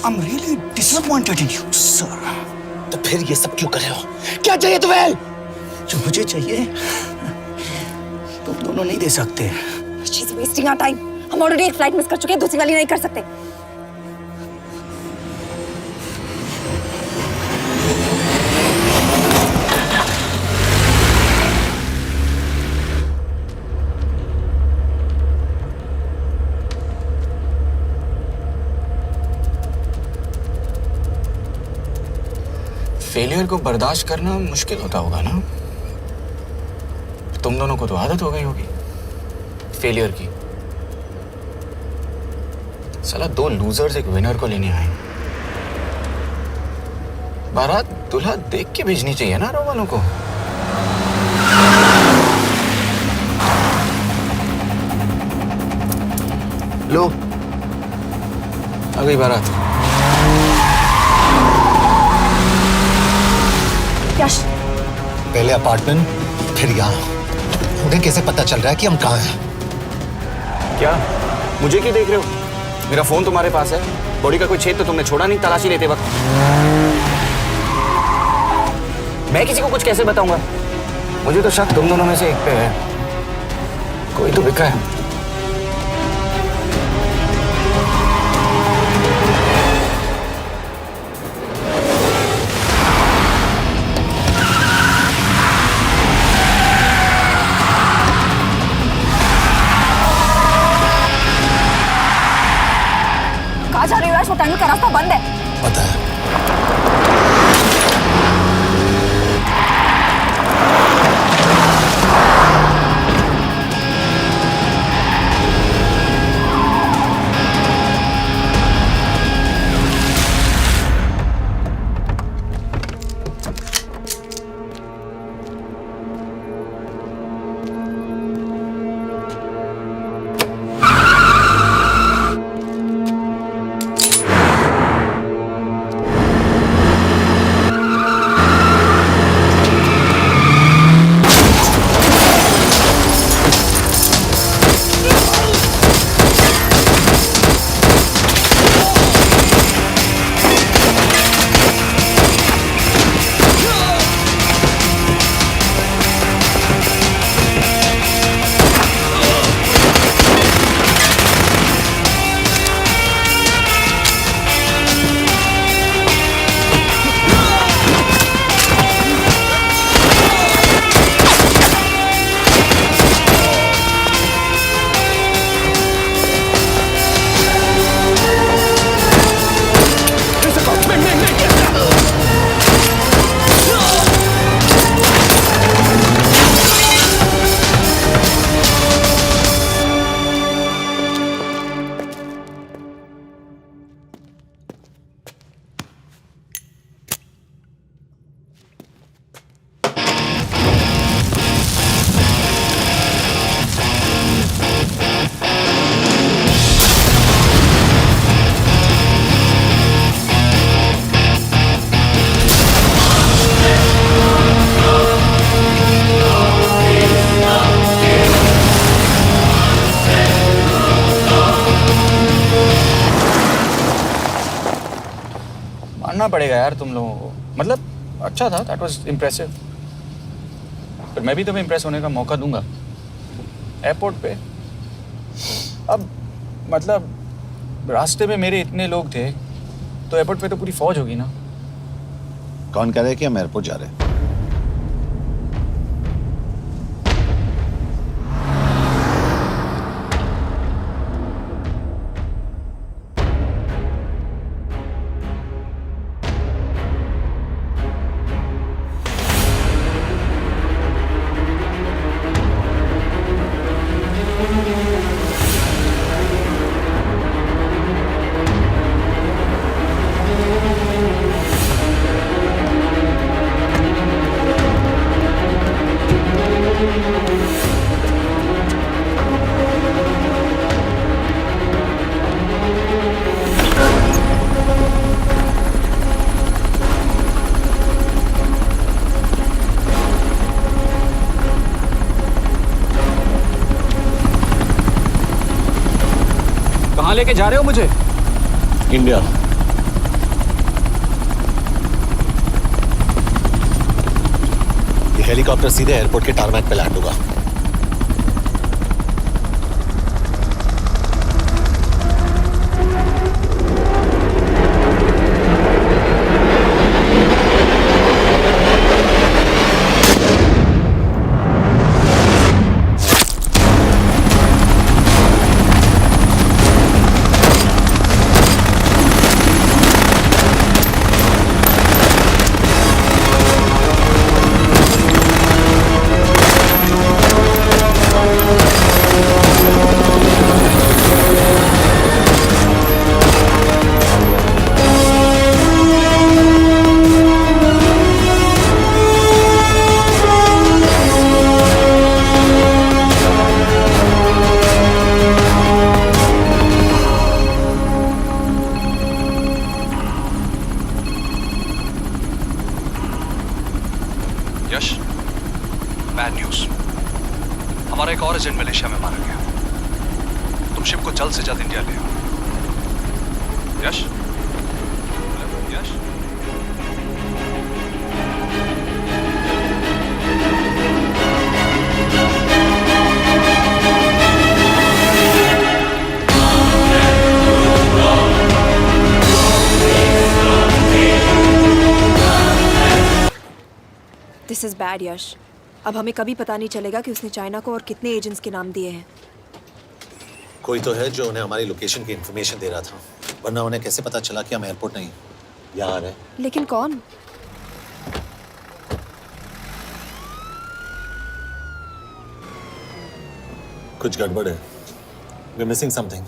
I'm really disappointed in you, sir. तो फिर ये सब क्यों कर रहे हो? क्या चाहिए तुम्हें? जो मुझे चाहिए तुम दोनों नहीं दे सकते। She's wasting our time. हम ऑलरेडी एक फ्लाइट मिस कर चुके हैं, दूसरी वाली नहीं कर सकते। फेलियर को बर्दाश्त करना मुश्किल होता होगा ना? तुम दोनों को तो आदत हो गई होगी फेलियर की। साला 2 लूजर्स एक विनर को लेने आए। बारात दूल्हा देख के भेजनी चाहिए ना रो वालों को। लो, आ गई बारात। यश, पहले अपार्टमेंट, फिर यहाँ। उन्हें कैसे पता चल रहा है कि हम कहाँ हैं? क्या मुझे क्यों देख रहे हो? मेरा फोन तुम्हारे पास है। बॉडी का कोई छेद तो तुमने छोड़ा नहीं तलाशी लेते वक्त। मैं किसी को कुछ कैसे बताऊंगा? मुझे तो शक तुम दोनों में से एक पे है। कोई तो बिका है। कहाँ जा रही हो यश? वो टनल का रास्ता बंद है। पता है। मानना पड़ेगा यार तुम लोगों को। मतलब अच्छा था, दैट वाज इम्प्रेसिव। पर मैं भी तुम्हें इम्प्रेस होने का मौका दूंगा एयरपोर्ट पे। अब मतलब रास्ते में मेरे इतने लोग थे तो एयरपोर्ट पे तो पूरी फौज होगी ना। कौन कह रहा है कि हम एयरपोर्ट जा रहे हैं? कहाँ लेके जा रहे हो मुझे? इंडिया। ये हेलीकॉप्टर सीधे एयरपोर्ट के टारमैक पे लैंड होगा। यश, बैड न्यूज। हमारा एक और एजेंट मलेशिया में मारा गया। तुम शिप को जल्द से जल्द इंडिया ले आओ। यश, यश। दिस इज बैड यश। अब हमें कभी पता नहीं चलेगा कि उसने चाइना को और कितने एजेंट्स के नाम दिए हैं। कोई तो है जो उन्हें हमारी लोकेशन की इंफॉर्मेशन दे रहा था, वरना उन्हें कैसे पता चला कि हम एयरपोर्ट नहीं यहाँ है। लेकिन कौन? कुछ गड़बड़ है। We're missing something.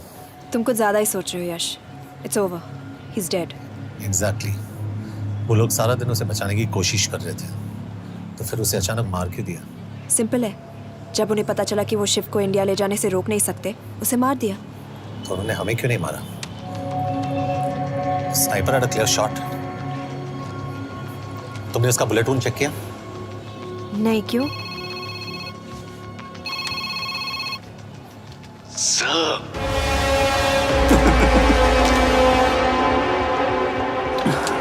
तुम कुछ ज्यादा ही सोच रहे हो Yash. It's over, he is dead. Exactly. वो लोग सारा दिन उसे बचाने की कोशिश कर रहे थे, तो फिर उसे अचानक मार क्यों दिया? सिंपल है, जब उन्हें पता चला कि वो शिव को इंडिया ले जाने से रोक नहीं सकते, उसे मार दिया। तो उन्होंने हमें क्यों नहीं मारा? Sniper had a clear shot. तुमने उसका बुलेट वुंड चेक किया? नहीं, क्यों?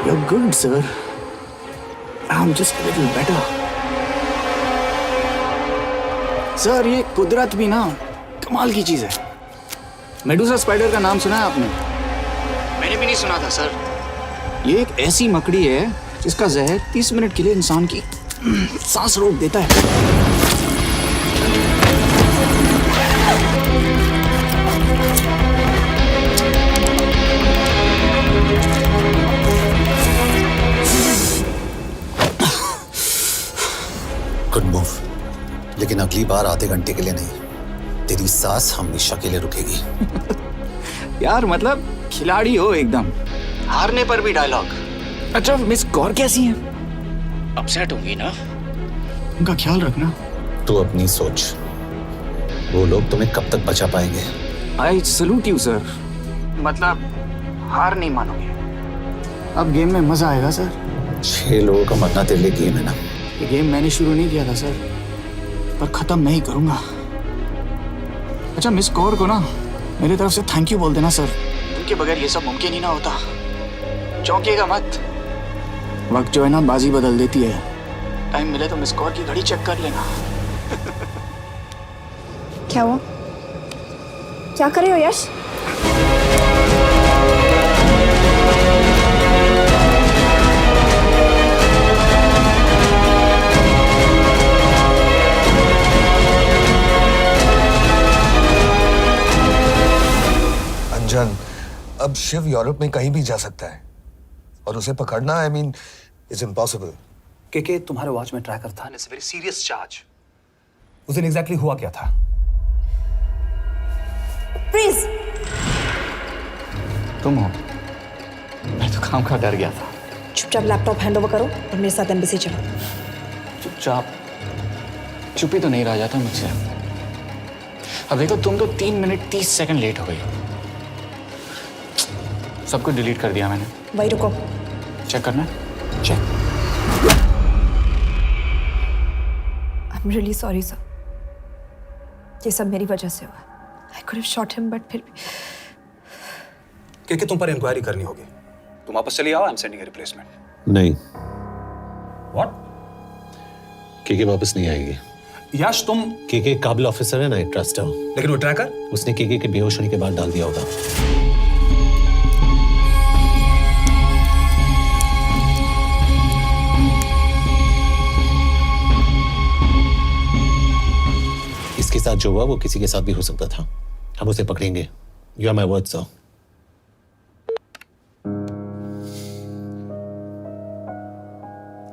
You're good, sir. I'm just a little better. Sir, ये कुदरत भी ना कमाल की चीज है। मेडुसा स्पाइडर का नाम सुना है आपने? मैंने भी नहीं सुना था सर। ये एक ऐसी मकड़ी है जिसका जहर 30 मिनट के लिए इंसान की सांस रोक देता है। गुड मूव, लेकिन अगली बार आधे घंटे के लिए नहीं, तेरी सांस हमेशा के लिए रुकेगी। यार मतलब खिलाड़ी हो एकदम, हारने पर भी डायलॉग। अच्छा, मिस कौर कैसी हैं? अपसेट होंगी ना? उनका ख्याल रखना। तू अपनी सोच, वो लोग तुम्हें कब तक बचा पाएंगे? I salute you sir. मतलब हार नहीं मानोगे। अब गेम में मजा आएगा सर। 6 लोगों का मरना तेरे लिए गेम है ना? ये गेम मैंने शुरू नहीं किया था सर, पर खत्म मैं ही करूंगा। अच्छा, मिस कौर को ना मेरी तरफ से थैंक यू बोल देना सर। उनके बगैर ये सब मुमकिन ही ना होता। चौंकिएगा मत, वक्त जो है ना बाजी बदल देती है। टाइम मिले तो मिस कौर की घड़ी चेक कर लेना। क्या हुआ? क्या कर रहे हो यश? अंजन, अब शिव यूरोप में कहीं भी जा सकता है और उसे पकड़ना, आई मीन, इट्स इम्पॉसिबल। के तुम्हारे वॉच में ट्रैकर था, इट्स वेरी सीरियस चार्ज। उस दिन एग्जैक्टली हुआ क्या था? प्लीज। तुम हो? मैं तो काम का डर गया था। चुपचाप लैपटॉप हैंड ओवर करो और मेरे साथ एम्बेसी चलो। चुपचाप? चुप ही तो नहीं रहा जाता मुझसे। अब देखो, तुम तो 3 मिनट 30 सेकंड लेट हो गई। सब कुछ डिलीट कर दिया मैंने। वही रुको, चेक करना? Check. I am really sorry sir, ये सब मेरी वजह से हुआ। I could have shot him, but फिर भी। के तुम पर इंक्वायरी करनी होगी। तुम वापस चली आओ, I am sending a replacement. नहीं। व्हाट? के वापस नहीं आएगी। यश, तुम के काबिल ऑफिसर है ना, आई ट्रस्ट है। लेकिन वो ट्रैकर उसने के बेहोश होने के बाद डाल दिया होगा। इसके साथ जो हुआ वो किसी के साथ भी हो सकता था। हम उसे पकड़ेंगे। You are my word sir.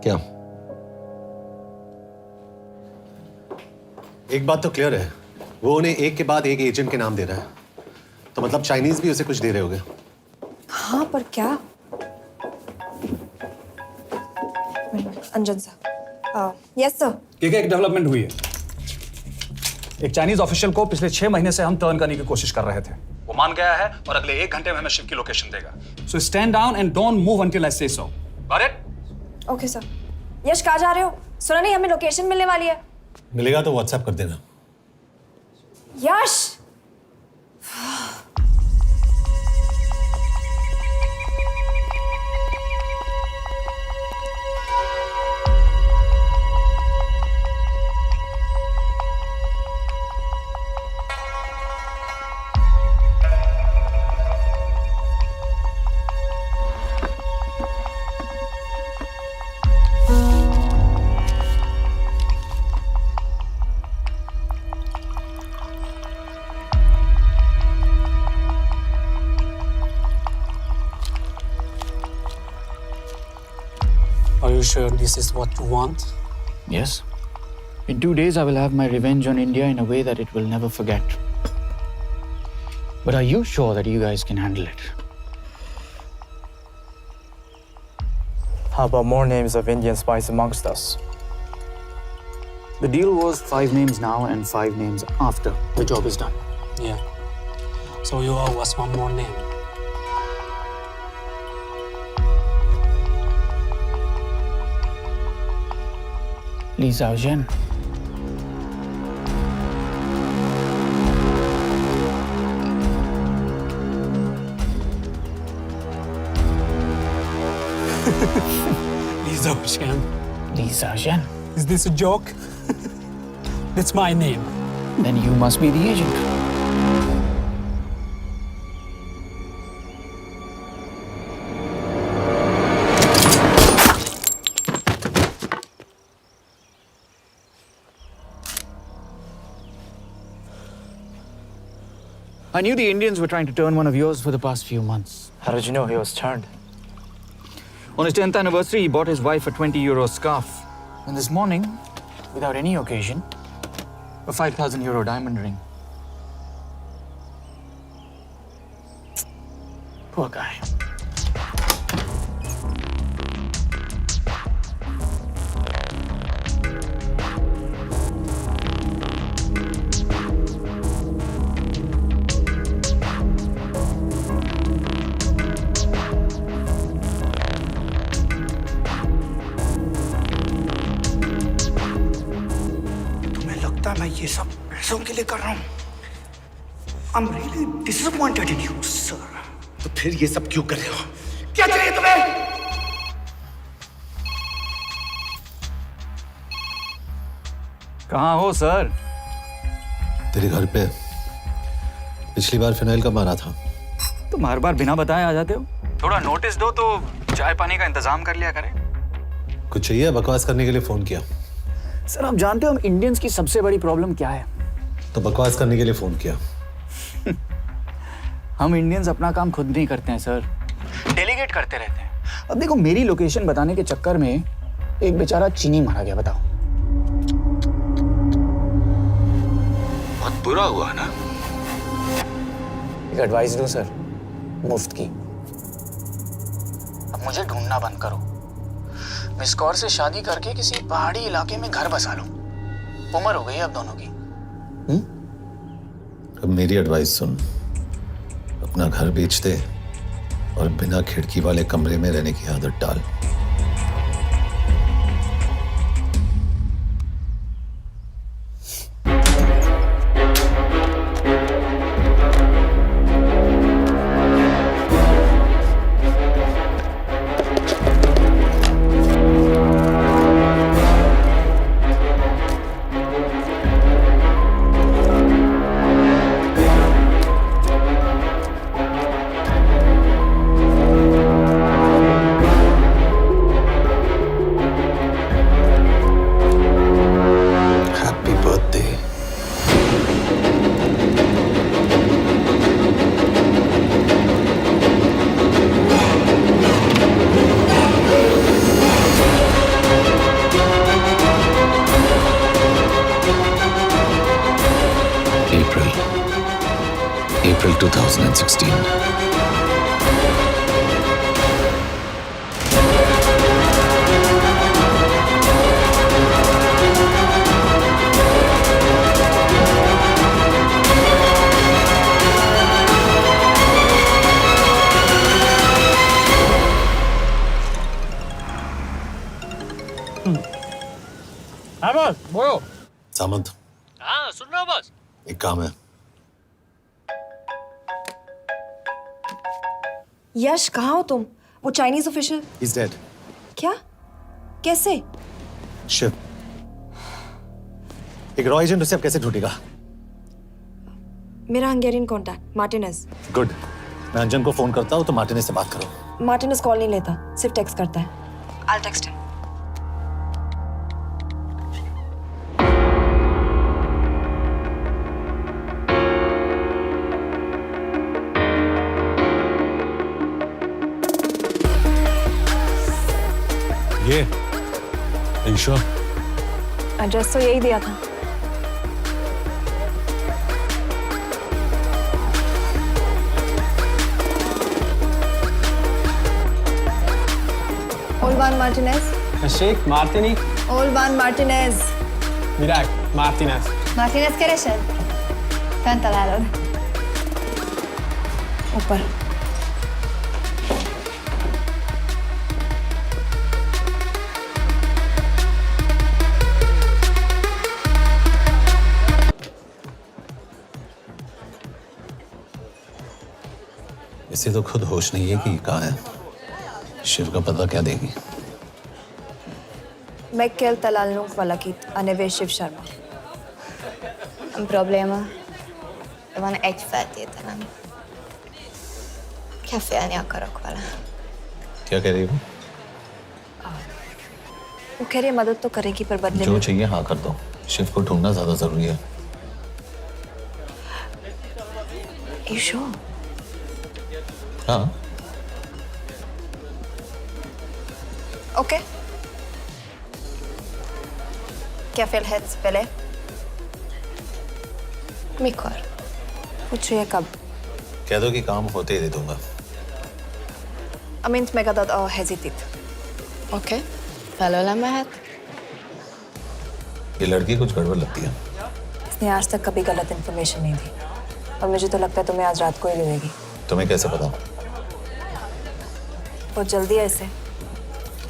क्या? एक बात तो क्लियर है, वो उन्हें एक के बाद एक एजेंट के नाम दे रहा है, तो मतलब चाइनीज भी उसे कुछ दे रहे होंगे। हाँ, पर क्या? अंजन सर। Yes sir. एक डेवलपमेंट हुई है। एक चाइनीज ऑफिशियल को पिछले 6 महीने से हम टर्न करने की कोशिश कर रहे थे। वो मान गया है और अगले 1 घंटे में हमें शिप की लोकेशन देगा। So stand down and don't move until I say so. Got it? Okay sir. Yash, कहाँ जा रहे हो? सुना नहीं, हमें लोकेशन मिलने वाली है। मिलेगा तो व्हाट्सएप कर देना। यश, Are you sure this is what you want? Yes. In 2 days, I will have my revenge on India in a way that it will never forget. But are you sure that you guys can handle it? How about more names of Indian spies amongst us? The deal was 5 names now and 5 names after the job is done. Yeah. So you owe us one more name. Li Xiaozhen. Li Xiaozhen. Li Xiaozhen. Is this a joke? That's my name. Then you must be the agent. I knew the Indians were trying to turn one of yours for the past few months. How did you know he was turned? On his 10th anniversary, he bought his wife a 20-euro scarf. And this morning, without any occasion, a 5,000-euro diamond ring. Poor guy. मैं ये सब पैसों के लिए कर रहा हूँ। I'm really disappointed in you, sir. तो फिर ये सब क्यों कर रहे हो? क्या चाहिए तुम्हें? कहाँ हो सर? तेरे घर पे पिछली बार फिनाइल का मारा था। तुम हर बार बिना बताए आ जाते हो। थोड़ा नोटिस दो तो चाय पानी का इंतजाम कर लिया करें। कुछ चाहिए? बकवास करने के लिए फोन किया। सर आप जानते हो हम इंडियंस की सबसे बड़ी प्रॉब्लम क्या है? तो बकवास करने के लिए फोन किया। हम इंडियंस अपना काम खुद नहीं करते हैं सर, डेलीगेट करते रहते हैं। अब देखो मेरी लोकेशन बताने के चक्कर में एक बेचारा चीनी मारा गया, बताओ। बहुत बुरा हुआ ना? एक एडवाइस दो सर, मुफ्त की। अब मुझे ढूंढना बंद करो। मिस कौर से शादी करके किसी पहाड़ी इलाके में घर बसा लो। उम्र हो गई है अब दोनों की। अब मेरी एडवाइस सुन, अपना घर बेच दे और बिना खिड़की वाले कमरे में रहने की आदत डाल। April 2016. हाँ बॉस बोलो। सामंत, हाँ सुन रहा हूँ बॉस। एक काम है। यश कहाँ हो तुम? वो चाइनीज ऑफिशियल He's dead. क्या? कैसे? शिव, एक रॉ एजेंट उसे अब कैसे ढूंढेगा? मेरा हंगेरियन कॉन्टैक्ट मार्टिनेज। गुड, मैं अंजन को फोन करता हूँ तो मार्टिनेज से बात करो। मार्टिनेज कॉल नहीं लेता, सिर्फ टेक्स्ट करता है। I'll text him. ये ईशा, एड्रेस तो यही दिया था। Olvan Martinez. Sheikh Martini. Olvan Martinez. Virág Martinez. Martinez keresed? Fent találod. ऊपर। इसे तो खुद होश नहीं है कि कहाँ है। शिव का पता क्या देगी? Mekkel találnunk valakit, a neve Shiv Sharma. Probléma. Van egy feltételem. Kefélni akarok vele. क्या कह रही हो? वो कह रही है मदद तो करेगी पर बदले जो में। चाहिए हाँ कर दो। शिव को ढूंढना ज्यादा जरूरी है। You sure? हाँ। Okay. क्या félhetsz vele? Mikor? पूछ रही है कब? कह दो कि काम होते ही दे दूंगा। Amint megadod a hezitit. Oké. Felőlem mehet? ये लड़की कुछ गड़बड़ लगती है। इसने आज तक कभी गलत इन्फॉर्मेशन नहीं दी और मुझे तो लगता है तुम्हें आज रात को ही मिलेगी। तुम्हें कैसे पता? बहुत जल्दी है इसे।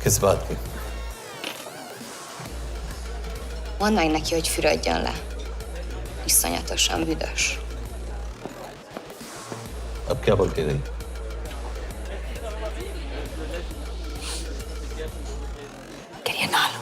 किस बात की? Mondd meg neki, hogy fürödjön le. Iszonyatosan büdös. अब क्या बोल के गई? Quería nalo.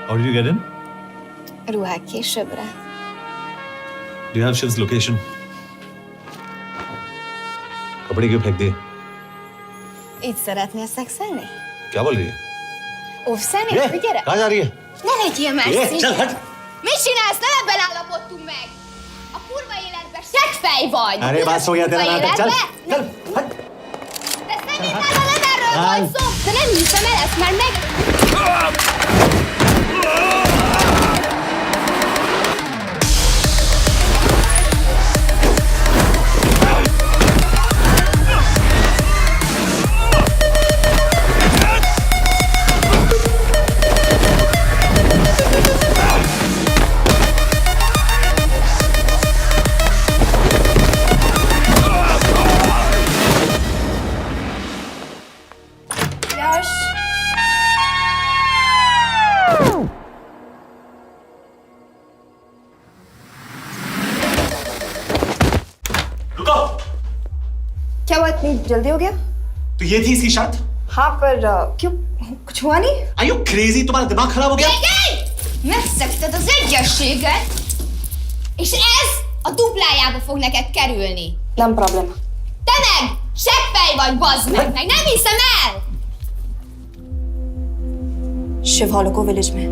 How did you get in? Ruhák későbbre. Do you have Shiv's location? कपड़े क्यों फेंक दिए? Így szeretnél szexelni? क्या बोल रही है? Óvszeni? ये, Gyere! कहाँ जा रही है? Ne legyél ये, messzi! चल हट! Mit csinálsz? Nem ebben állapodtunk meg! A kurva életben seggfej vagy! अरे बात हो गया तेरा नाटक, चल! चल, हट! De szerintem nem erről volt szó! De nem hiszem el ezt, mert meg... यश! रुको! क्या हुआ इतनी जल्दी हो गया? तो ये थी इसकी शर्त? हाँ पर क्यों कुछ हुआ नहीं? Are you crazy? तुम्हारा दिमाग खराब हो गया? Megszegted az egyességet, és ez a duplájába fog neked kerülni. Nem probléma. Te meg! Seggfej vagy, bazd meg! Nem hiszem el! Shiv Holloko village में।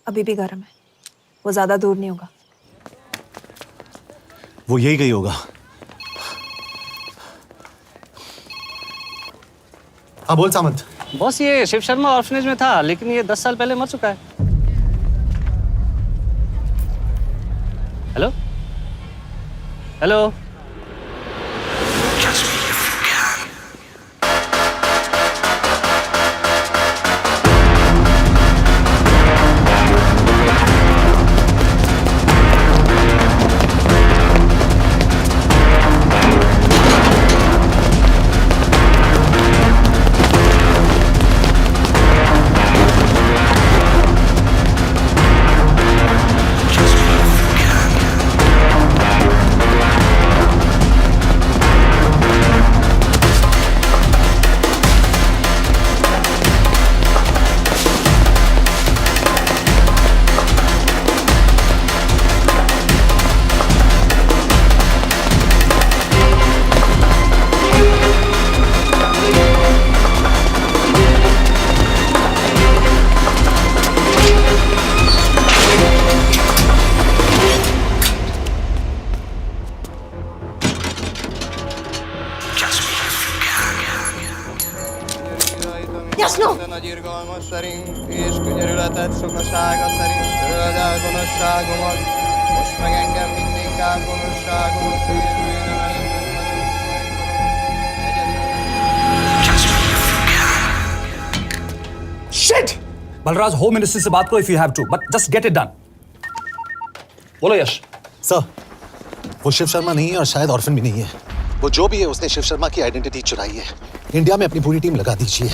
अभी भी गर्म है, वो ज्यादा दूर नहीं होगा। वो यही गई होगा। हाँ बोल सामंत। बॉस ये शिव शर्मा ऑर्फनेज में था, लेकिन ये 10 साल पहले मर चुका है। Hello hello. Jasno! Nagyirgalmas szerint és könyörületet sokasága szerint töröld el gonoszságomat, most meg engem mindinkább gonoszságomat félőjön Shit! Balraj home ministry से बात करो if you have to, but just get it done. बोलो यश। सर, वो शिव शर्मा नहीं है और शायद orphan भी नहीं है। वो जो भी है उसने शिव शर्मा की आइडेंटिटी चुराई है। इंडिया में अपनी पूरी टीम लगा दीजिए,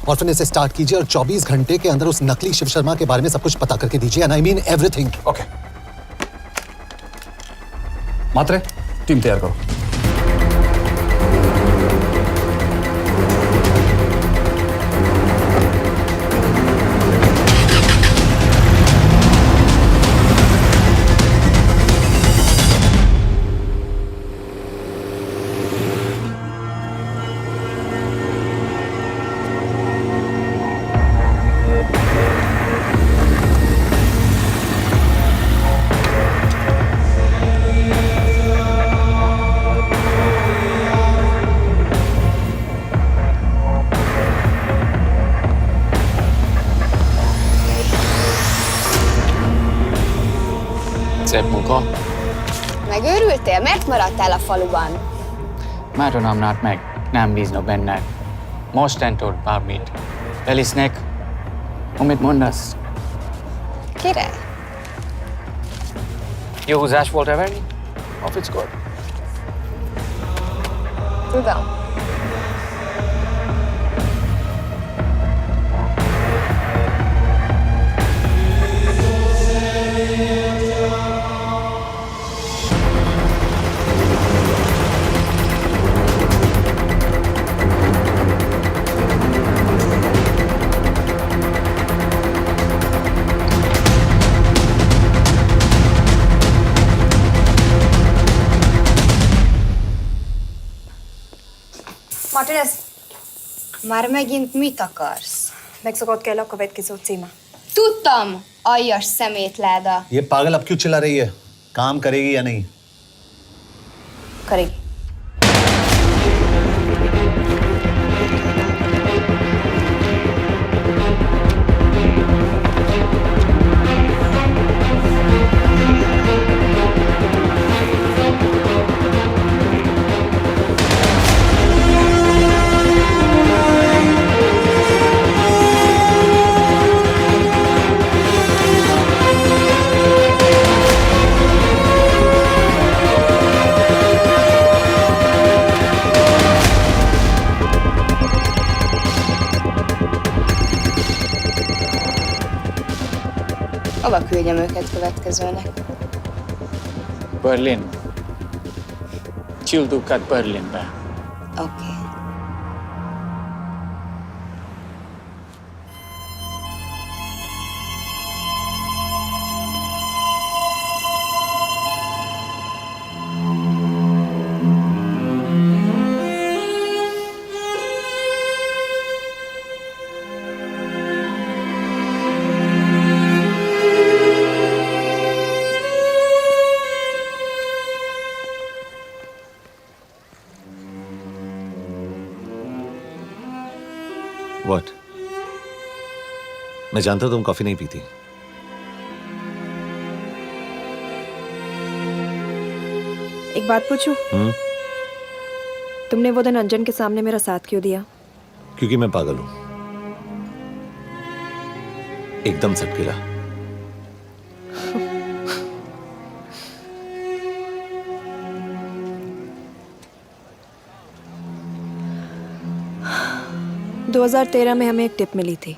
ऑर्फन से स्टार्ट कीजिए और 24 घंटे के अंदर उस नकली शिव शर्मा के बारे में सब कुछ पता करके दीजिए। And I mean everything. Okay. Matre, team तैयार करो। Szép munka. Megőrültél? Miért maradtál a faluban? Máron meg, nem bíznak benned. Mostantól bármit. Elisznek, amit mondasz. Király? Jó húzás volt everni? A fickor? Tudom. Martinez, Már megint mit akarsz? megszokott kell a következő címe. Tudtam, aljas szemétláda. ये पागल अब क्यों चिल्ला रही है? काम करेगी या नहीं? करेगी। Hova küldjem őket következőnek? Berlin. Küldőket Berlinbe. Oké. मैं जानता हूं तुम कॉफी नहीं पीती। एक बात पूछूं? तुमने वो दिन अंजन के सामने मेरा साथ क्यों दिया? क्योंकि मैं पागल हूं, एकदम सटकेला। – 2013 में हमें एक टिप मिली थी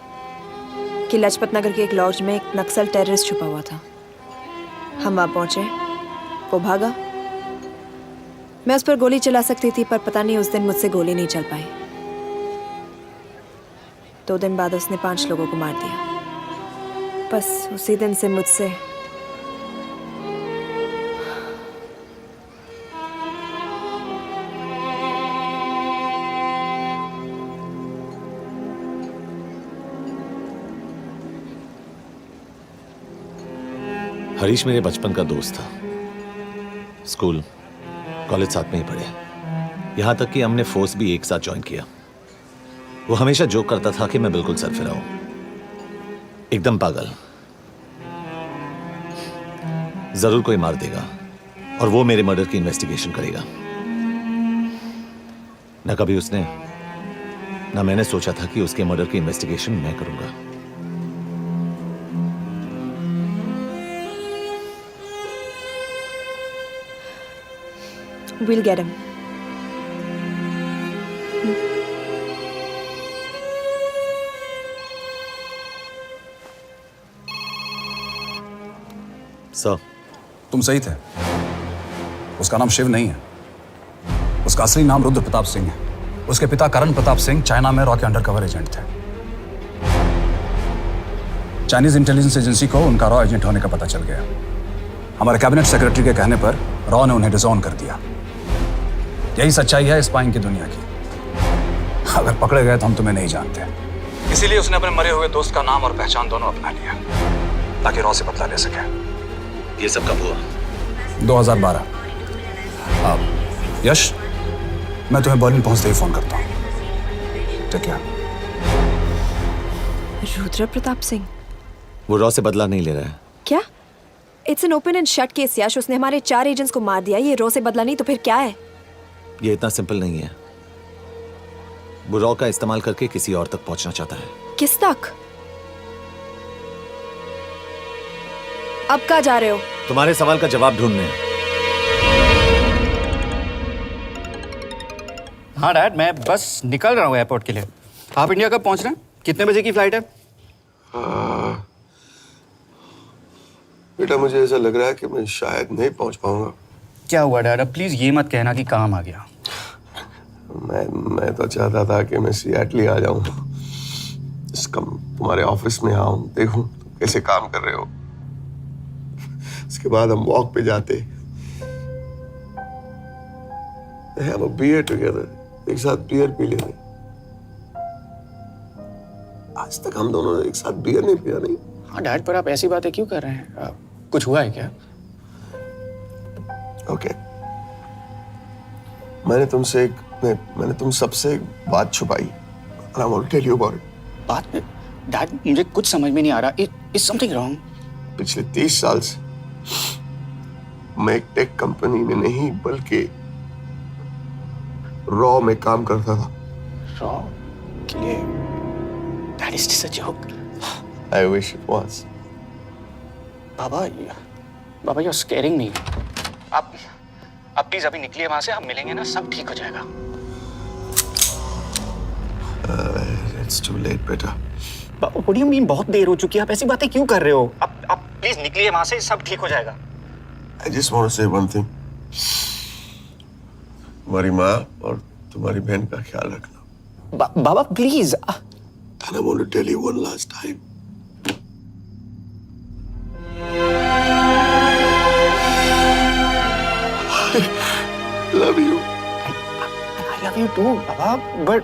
कि लाजपत नगर के एक लॉज में एक नक्सल टेररिस्ट छुपा हुआ था। हम वहां पहुंचे, वो भागा। मैं उस पर गोली चला सकती थी, पर पता नहीं उस दिन मुझसे गोली नहीं चल पाई। 2 दिन बाद उसने 5 लोगों को मार दिया। बस उसी दिन से मुझसे हरीश मेरे बचपन का दोस्त था। स्कूल कॉलेज साथ में ही पढ़े, यहां तक कि हमने फोर्स भी एक साथ ज्वाइन किया। वो हमेशा जोक करता था कि मैं बिल्कुल सरफिरा हूं, एकदम पागल। जरूर कोई मार देगा और वो मेरे मर्डर की इन्वेस्टिगेशन करेगा। ना कभी उसने ना मैंने सोचा था कि उसके मर्डर की इन्वेस्टिगेशन मैं करूंगा। We'll get him. सर, तुम सही थे। उसका नाम शिव नहीं है, उसका असली नाम रुद्र प्रताप सिंह है। उसके पिता करण प्रताप सिंह चाइना में रॉ के अंडरकवर एजेंट थे। चाइनीज इंटेलिजेंस एजेंसी को उनका रॉ एजेंट होने का पता चल गया। हमारे कैबिनेट सेक्रेटरी के कहने पर रॉ ने उन्हें डिसऑन कर दिया। यही सच्चाई है स्पाइंग की दुनिया की। अगर पकड़े गए तो हम तुम्हें नहीं जानते, इसीलिए उसने अपने मरे हुए दोस्त का नाम और पहचान दोनों अपना लिया ताकि रॉ से बदला ले सके। ये सब कब हुआ? 2012। यश, मैं तुम्हें बर्लिन पहुंचते ही फोन करता हूँ। ठीक है। रुद्र प्रताप सिंह वो रॉ से बदला नहीं ले रहा है। क्या? It's an open and shut case Yash. उसने हमारे 4 एजेंट्स को मार दिया। ये रॉ से बदला नहीं तो फिर क्या है? ये इतना सिंपल नहीं है। वो रॉ का इस्तेमाल करके किसी और तक पहुंचना चाहता है। किस तक? अब कहाँ जा रहे हो? तुम्हारे सवाल का जवाब ढूंढने। हाँ डैड, मैं बस निकल रहा हूँ एयरपोर्ट के लिए। आप इंडिया कब पहुंच रहे हैं? कितने बजे की फ्लाइट है? बेटा, मुझे ऐसा लग रहा है कि मैं शायद नहीं पहुंच पाऊंगा। क्या हुआ डैड? अब प्लीज ये मत कहना कि काम आ गया। मैं तो चाहता था कि मैं सिएटल ही आ जाऊं, तुम्हारे ऑफिस में आऊं, देखूं तुम कैसे काम कर रहे हो। उसके बाद हम वॉक पे जाते, have a beer together, एक साथ बियर पी लेते। आज तक हम दोनों ने एक साथ बियर नहीं पिया। नहीं। हाँ डैड, पर आप ऐसी बातें क्यों कर रहे हैं? कुछ हुआ है क्या? ओके, मैंने तुम सबसे एक बात छुपाई। And I want to tell you about it. बात में डैड, मुझे कुछ समझ में नहीं आ रहा। Is something wrong? पिछले 30 साल से मैं एक टेक कंपनी में नहीं बल्कि रॉ में काम करता था। रॉ के लिए? Dad, is this a joke? I wish it was. Baba, you're scaring me. आप प्लीज अभी निकलिए वहां से, हम मिलेंगे ना, सब ठीक हो जाएगा। It's too late, बेटा। What do you mean बहुत देर हो चुकी है? आप ऐसी बातें क्यों कर रहे हो? आप प्लीज निकलिए वहां से, सब ठीक हो जाएगा। I just want to say one thing. तुम्हारी माँ और तुम्हारी बहन का ख्याल रखना। बाबा please. And I want to tell you one last time. I love you. I love you too, Baba, but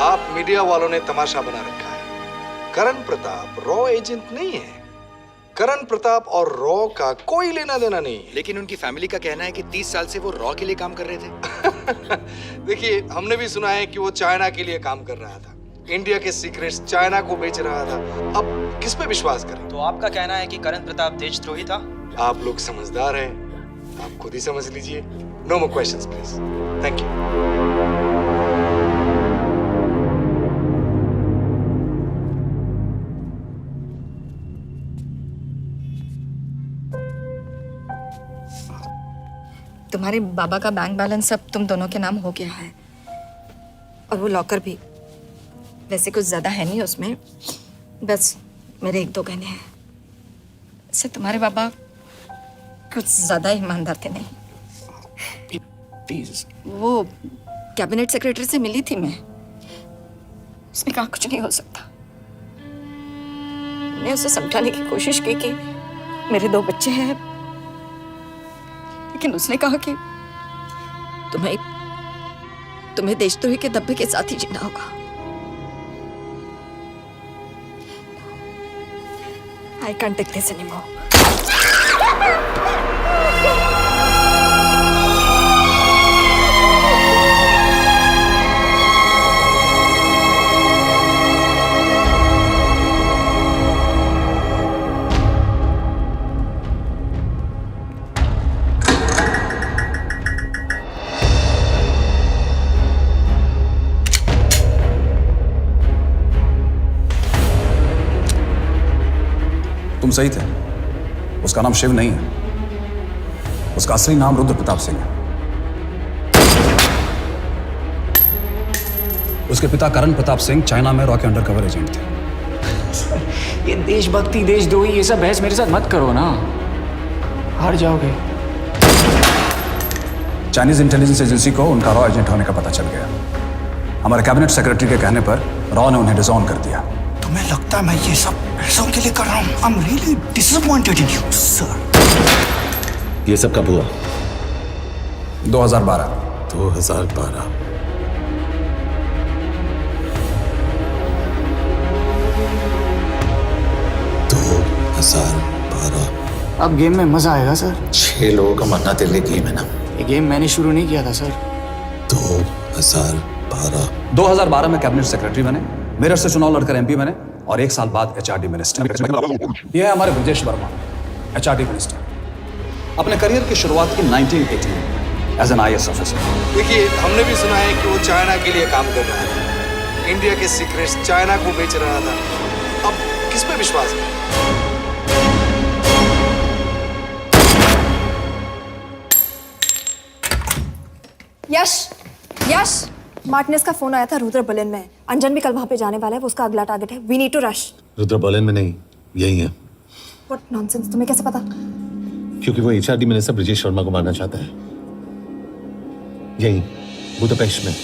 आप मीडिया वालों ने तमाशा बना रखा है। करण प्रताप रॉ एजेंट नहीं है, करण प्रताप और रॉ का कोई लेना देना नहीं है। लेकिन उनकी फैमिली का कहना है कि 30 साल से वो रॉ के लिए काम कर रहे थे। देखिए, हमने भी सुना है कि वो चाइना के लिए काम कर रहा था, इंडिया के सीक्रेट्स चाइना को बेच रहा था। अब किस पे विश्वास करें? तो आपका कहना है कि करण प्रताप देशद्रोही था? आप लोग समझदार हैं, आप खुद ही समझ लीजिए। No more questions please. Thank you. तुम्हारे बाबा का बैंक बैलेंस अब तुम दोनों के नाम हो गया है, और वो लॉकर भी। वैसे कुछ ज्यादा है नहीं उसमें, बस मेरे 1-2 गहने हैं। वैसे तुम्हारे बाबा कुछ ज्यादा ईमानदार थे नहीं। प्लीज। वो कैबिनेट सेक्रेटरी से मिली थी मैं, उसने कहा कुछ नहीं हो सकता। मैंने उसे समझाने की कोशिश की कि मेरे 2 बच्चे हैं, लेकिन उसने कहा कि तुम्हें देशद्रोही के धब्बे के साथ ही जीना होगा। I can't take this anymore. तुम सही थे, उसका नाम शिव नहीं है, उसका असली नाम रुद्र प्रताप सिंह है। उसके पिता करण प्रताप सिंह चाइना में रॉ के अंडरकवर एजेंट थे। ये देशभक्ति देशद्रोही ये सब बहस मेरे साथ मत करो ना, हार जाओगे। चाइनीज इंटेलिजेंस एजेंसी को उनका रॉ एजेंट होने का पता चल गया। हमारे कैबिनेट सेक्रेटरी के कहने पर रॉ ने उन्हें डिसऑन कर दिया। तुम्हें लगता है मैं ये सब पैसों के लिए कर रहा हूँ? I'm really disappointed in you, sir. ये सब कब हुआ? 2012। 2012। अब गेम में मजा आएगा सर। 6 लोगों का मरना तेरे लिए गेम है ना? ये गेम मैंने शुरू नहीं किया था सर। 2012 में कैबिनेट सेक्रेटरी बने, मेरठ से चुनाव लड़कर एमपी बने और 1 साल बाद एचआरडी मिनिस्टर। यह है हमारे ब्रजेश वर्मा, एचआरडी मिनिस्टर। अपने करियर की शुरुआत की 1980 में एज एन आईएएस ऑफिसर। देखिए, हमने भी सुना है कि वो चाइना के लिए काम कर रहा था, इंडिया के सीक्रेट्स चाइना को बेच रहा था। अब किस पे विश्वास करें? यश, मार्टिनेस का फोन आया था, रुद्र बर्लिन में। अंजन भी कल वहां पे जाने वाला है, वो उसका अगला टारगेट है। We need to rush. Rudra Berlin में नहीं, यही है। व्हाट नॉनसेंस, तुम्हें कैसे पता? क्योंकि वो एचआरडी मिनिस्टर ब्रजेश शर्मा को मारना चाहता है, यही बुदापेस्ट में।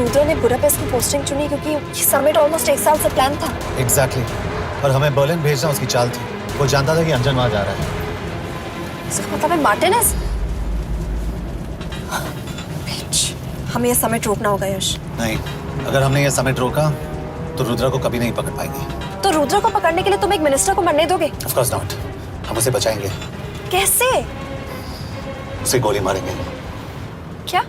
रुद्र ने बुडापेस्ट की पोस्टिंग चुनी क्योंकि ये समिट ऑलमोस्ट 1 साल से प्लान था। एग्जैक्टली और हमें बर्लिन भेजना उसकी चाल थी। वो जानता था कि अंजन वहां जा रहा है। इसका मतलब है मार्टिनेज। हमें ये समिट रोकना होगा यश। नहीं, अगर हमने ये समिट रोका तो रुद्रा को कभी नहीं पकड़ पाएंगे। तो रुद्र को पकड़ने के लिए तुम एक मिनिस्टर को मरने दोगे? Of course not. हम उसे बचाएंगे। कैसे? उसे गोली मारेंगे। क्या?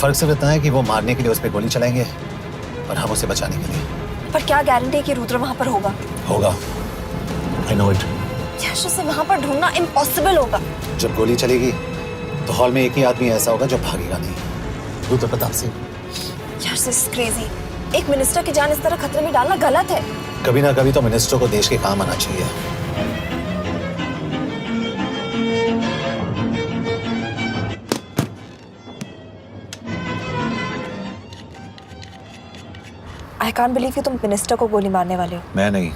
फर्क सिर्फ इतना है कि वो मारने के लिए उस पर गोली चलाएंगे और हम उसे बचाने के लिए। पर क्या गारंटी है कि रुद्र वहां पर होगा? होगा। I know it. यश, उसे वहां पर ढूंढना इम्पॉसिबल होगा। जब गोली चलेगी तो हॉल में एक ही आदमी ऐसा होगा जो भागेगा नहीं। रुद्र प्रताप सिंह। यश, दिस इज क्रेजी। एक मिनिस्टर की जान इस तरह खतरे में डालना गलत है। कभी ना कभी तो मिनिस्टर को देश के काम आना चाहिए। आई कांट बिलीव कि तुम मिनिस्टर को गोली मारने वाले हो। मैं नहीं,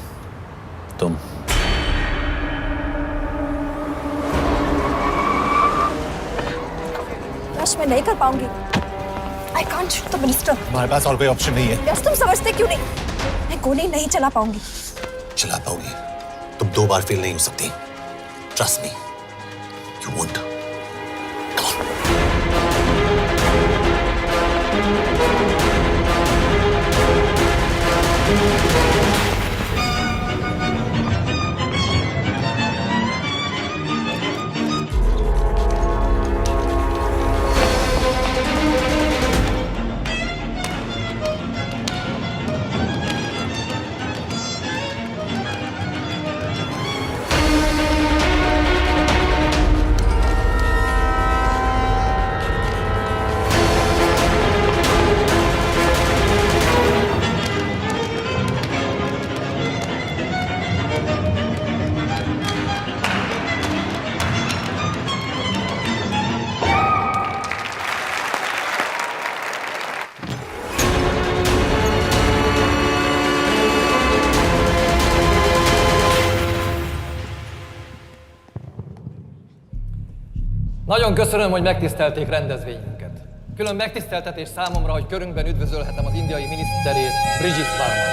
तुम। यश, मैं नहीं कर पाऊंगी। I can't shoot the minister. हमारे पास और कोई ऑप्शन नहीं है। यश, तुम समझते क्यों नहीं? मैं गोली नहीं चला पाऊंगी। चला पाओगी। तुम 2 बार फेल नहीं हो सकती। Trust me, you won't. Nagyon köszönöm, hogy megtisztelték rendezvényünket. Külön megtiszteltetés számomra, hogy körünkben üdvözölhetem az indiai miniszterét, Brigitte Varman.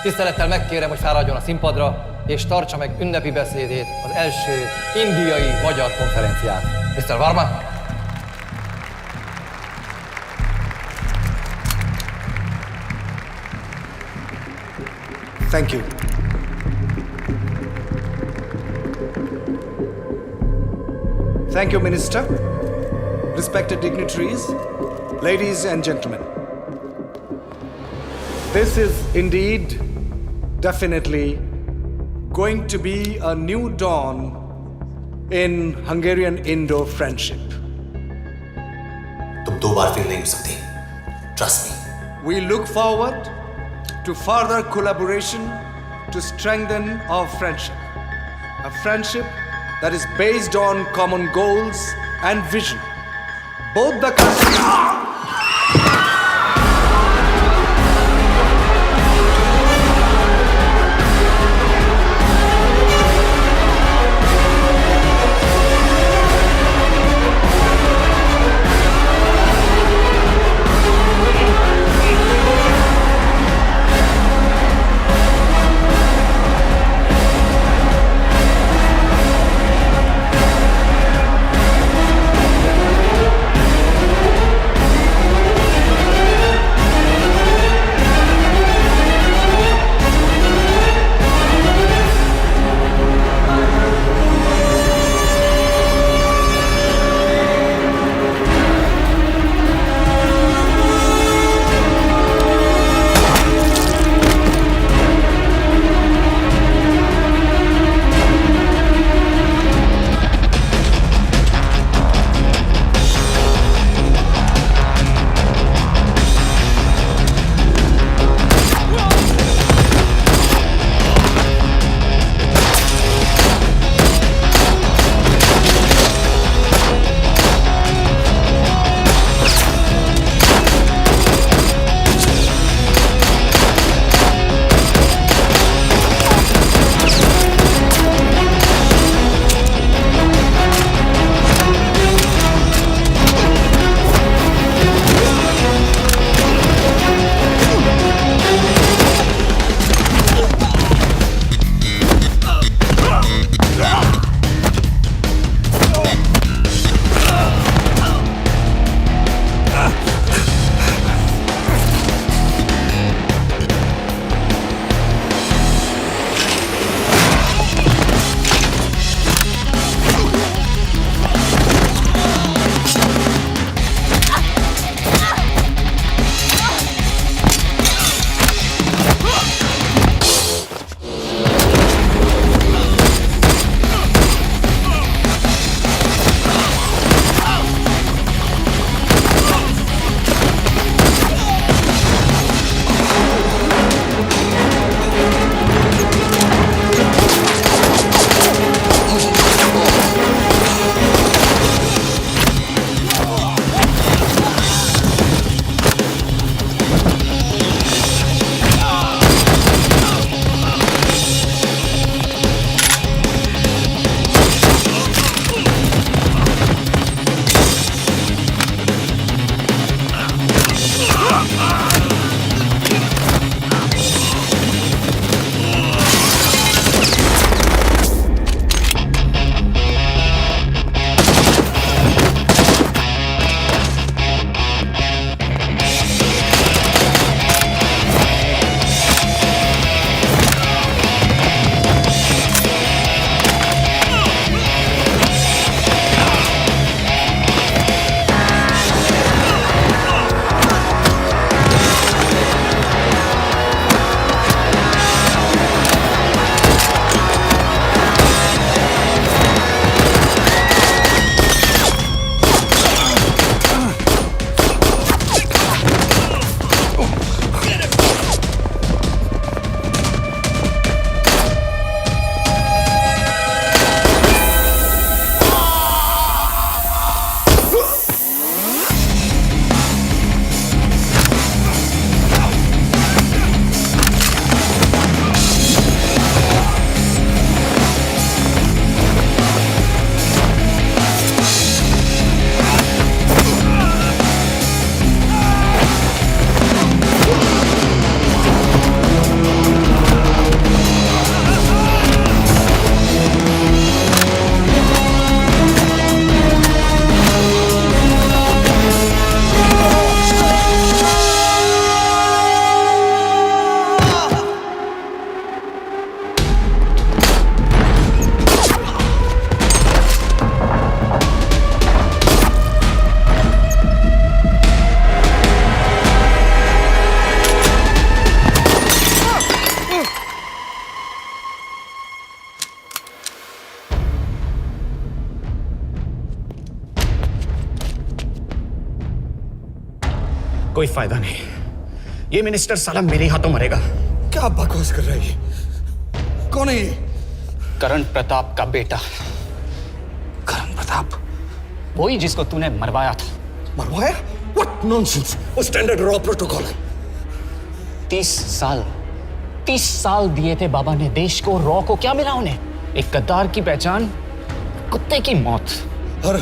Tisztelettel megkérem, hogy fáradjon a színpadra, és tartsa meg ünnepi beszédét az első indiai-magyar konferencián. Mr. Varman! Thank you. Thank you, Minister. Respected dignitaries, ladies and gentlemen. This is indeed, definitely, going to be a new dawn in Hungarian-Indo friendship. तुम 2 बार fail नहीं हो सकती। Trust me. We look forward to further collaboration to strengthen our friendship. A friendship that is based on common goals and vision. Both the countries... कोई फायदा नहीं। ये minister साला मेरे हाथों मरेगा। क्या बकवास कर रहा है ये? कौन है ये? करण प्रताप का बेटा। करण प्रताप? वही जिसको तूने मरवाया था। मरवाया? What nonsense! वो स्टैंडर्ड रॉ प्रोटोकॉल है। 30 साल दिए थे बाबा ने देश को। रॉ को क्या मिला उन्हें? एक गद्दार की पहचान, कुत्ते की मौत। और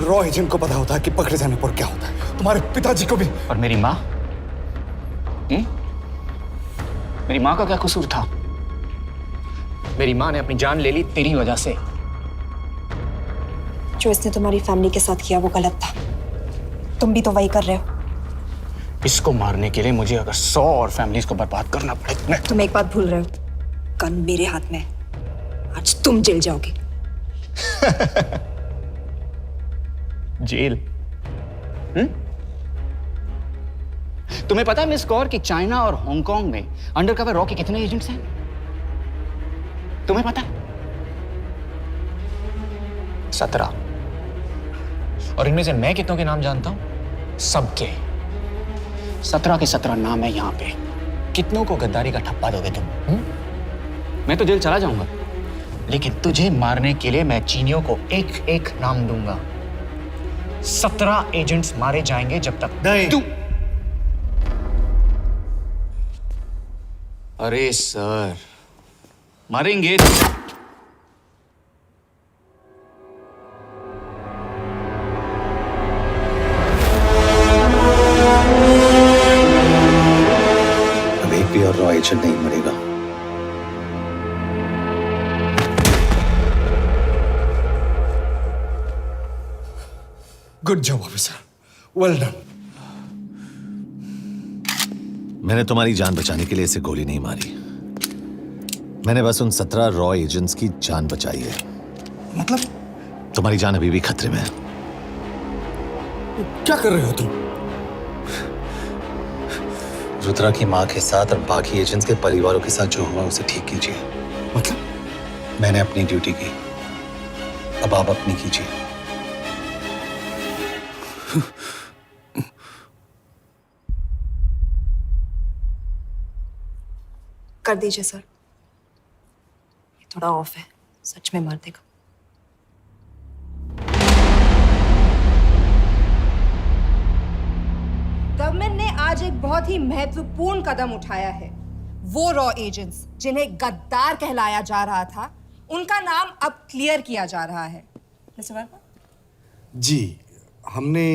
रॉ एजेंट को पता होता है कि पकड़े जाने पर क्या होता है। तुम्हारे पिताजी को भी। और मेरी माँ? मेरी माँ का क्या कसूर था? मेरी माँ ने अपनी जान ले ली तेरी वजह से। जो इसने तुम्हारी फैमिली के साथ किया वो गलत था। तुम भी तो वही कर रहे हो। इसको मारने के लिए मुझे अगर 100 और फैमिलीज को बर्बाद करना पड़े। तुम एक बात भूल रहे हो, गन मेरे हाथ में। आज तुम जेल जाओगे। जेल? तुम्हें पता है मिस कौर कि चाइना और हांगकांग में अंडरकवर रॉ के कितने एजेंट्स हैं? तुम्हें पता है? 17। और इनमें से मैं कितनों के नाम जानता हूं? सबके। 17 के 17 नाम है यहां पे। कितनों को गद्दारी का ठप्पा दोगे तुम? मैं तो जेल चला जाऊंगा, लेकिन तुझे मारने के लिए मैं चीनियों को एक एक नाम दूंगा। 17 एजेंट्स मारे जाएंगे जब तक तू। अरे सर, मारेंगे। अब एक भी और रॉ एजेंट नहीं मरेगा। Good job officer, well done. मैंने तुम्हारी जान बचाने के लिए इसे गोली नहीं मारी। मैंने बस उन 17 रॉ एजेंट्स की जान बचाई है। मतलब? तुम्हारी जान अभी भी खतरे में है। क्या कर रहे हो तुम? रुद्रा की मां के साथ और बाकी एजेंट्स के परिवारों के साथ जो हुआ उसे ठीक कीजिए। मतलब? मैंने अपनी ड्यूटी की, अब आप अपनी कीजिए। कर दीजिए सर, ये थोड़ा ऑफ है, सच में मार देगा। गवर्नमेंट ने आज एक बहुत ही महत्वपूर्ण कदम उठाया है। वो रॉ एजेंट्स जिन्हें गद्दार कहलाया जा रहा था, उनका नाम अब क्लियर किया जा रहा है। मिस्टर वर्मा? जी, हमने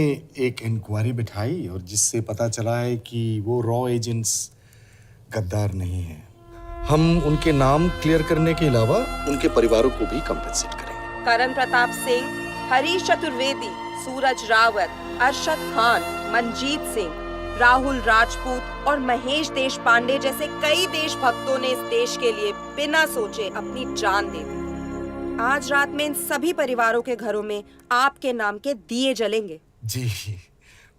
एक इंक्वायरी बिठाई और जिससे पता चला है कि वो रॉ एजेंट्स गद्दार नहीं हैं। हम उनके नाम क्लियर करने के अलावा उनके परिवारों को भी कंपेंसेट करेंगे। करण प्रताप सिंह, हरीश चतुर्वेदी, सूरज रावत, अरशद खान, मनजीत सिंह, राहुल राजपूत और महेश देशपांडे जैसे कई देशभक्तों ने इस देश के लिए बिना सोचे अपनी जान दे दी। आज रात में इन सभी परिवारों के घरों में आपके नाम के दिए जलेंगे। जी,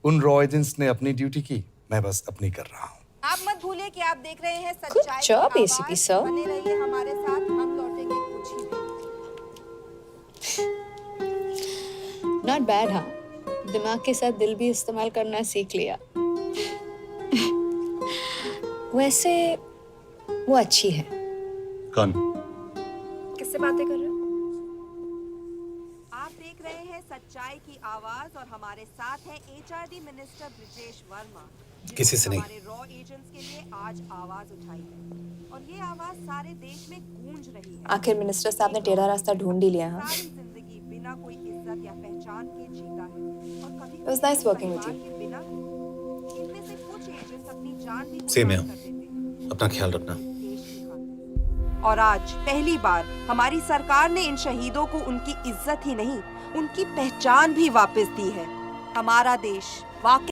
उन रॉ एजेंट्स ने अपनी ड्यूटी की, मैं बस अपनी कर रहा हूँ। आप मत भूलिए कि आप देख रहे हैं सच्चाई की job, आवाज। ACP sir. बने रहिए हमारे साथ, हम लौटेंगे कुछ ही देर। Not bad. हाँ, दिमाग के साथ दिल भी इस्तेमाल करना सीख लिया। वैसे वो अच्छी है। कौन? किससे बातें कर रहे हो? आप देख रहे हैं सच्चाई की आवाज और हमारे साथ है एचआरडी मिनिस्टर ब्रिजेश वर्मा। किसी से नहीं। हमारे रॉ एजेंट्स के लिए आज आवाज उठाई है और ये आवाज सारे देश में गूंज रही है। आखिर मिनिस्टर साहब ने टेढ़ा रास्ता ढूंढ ही लिया। हाँ, सारी जिंदगी बिना कोई इज्जत या पहचान के जीता है और कभी it was nice working with you. बिना इनमें से कुछ एजेंट्स अपनी जान भी सेम है। अपना ख्याल रखना। और आज पहली बार हमारी सरकार ने इन शहीदों को उनकी इज्जत ही नहीं, उनकी पहचान भी वापस दी है। हमारा देश वाकई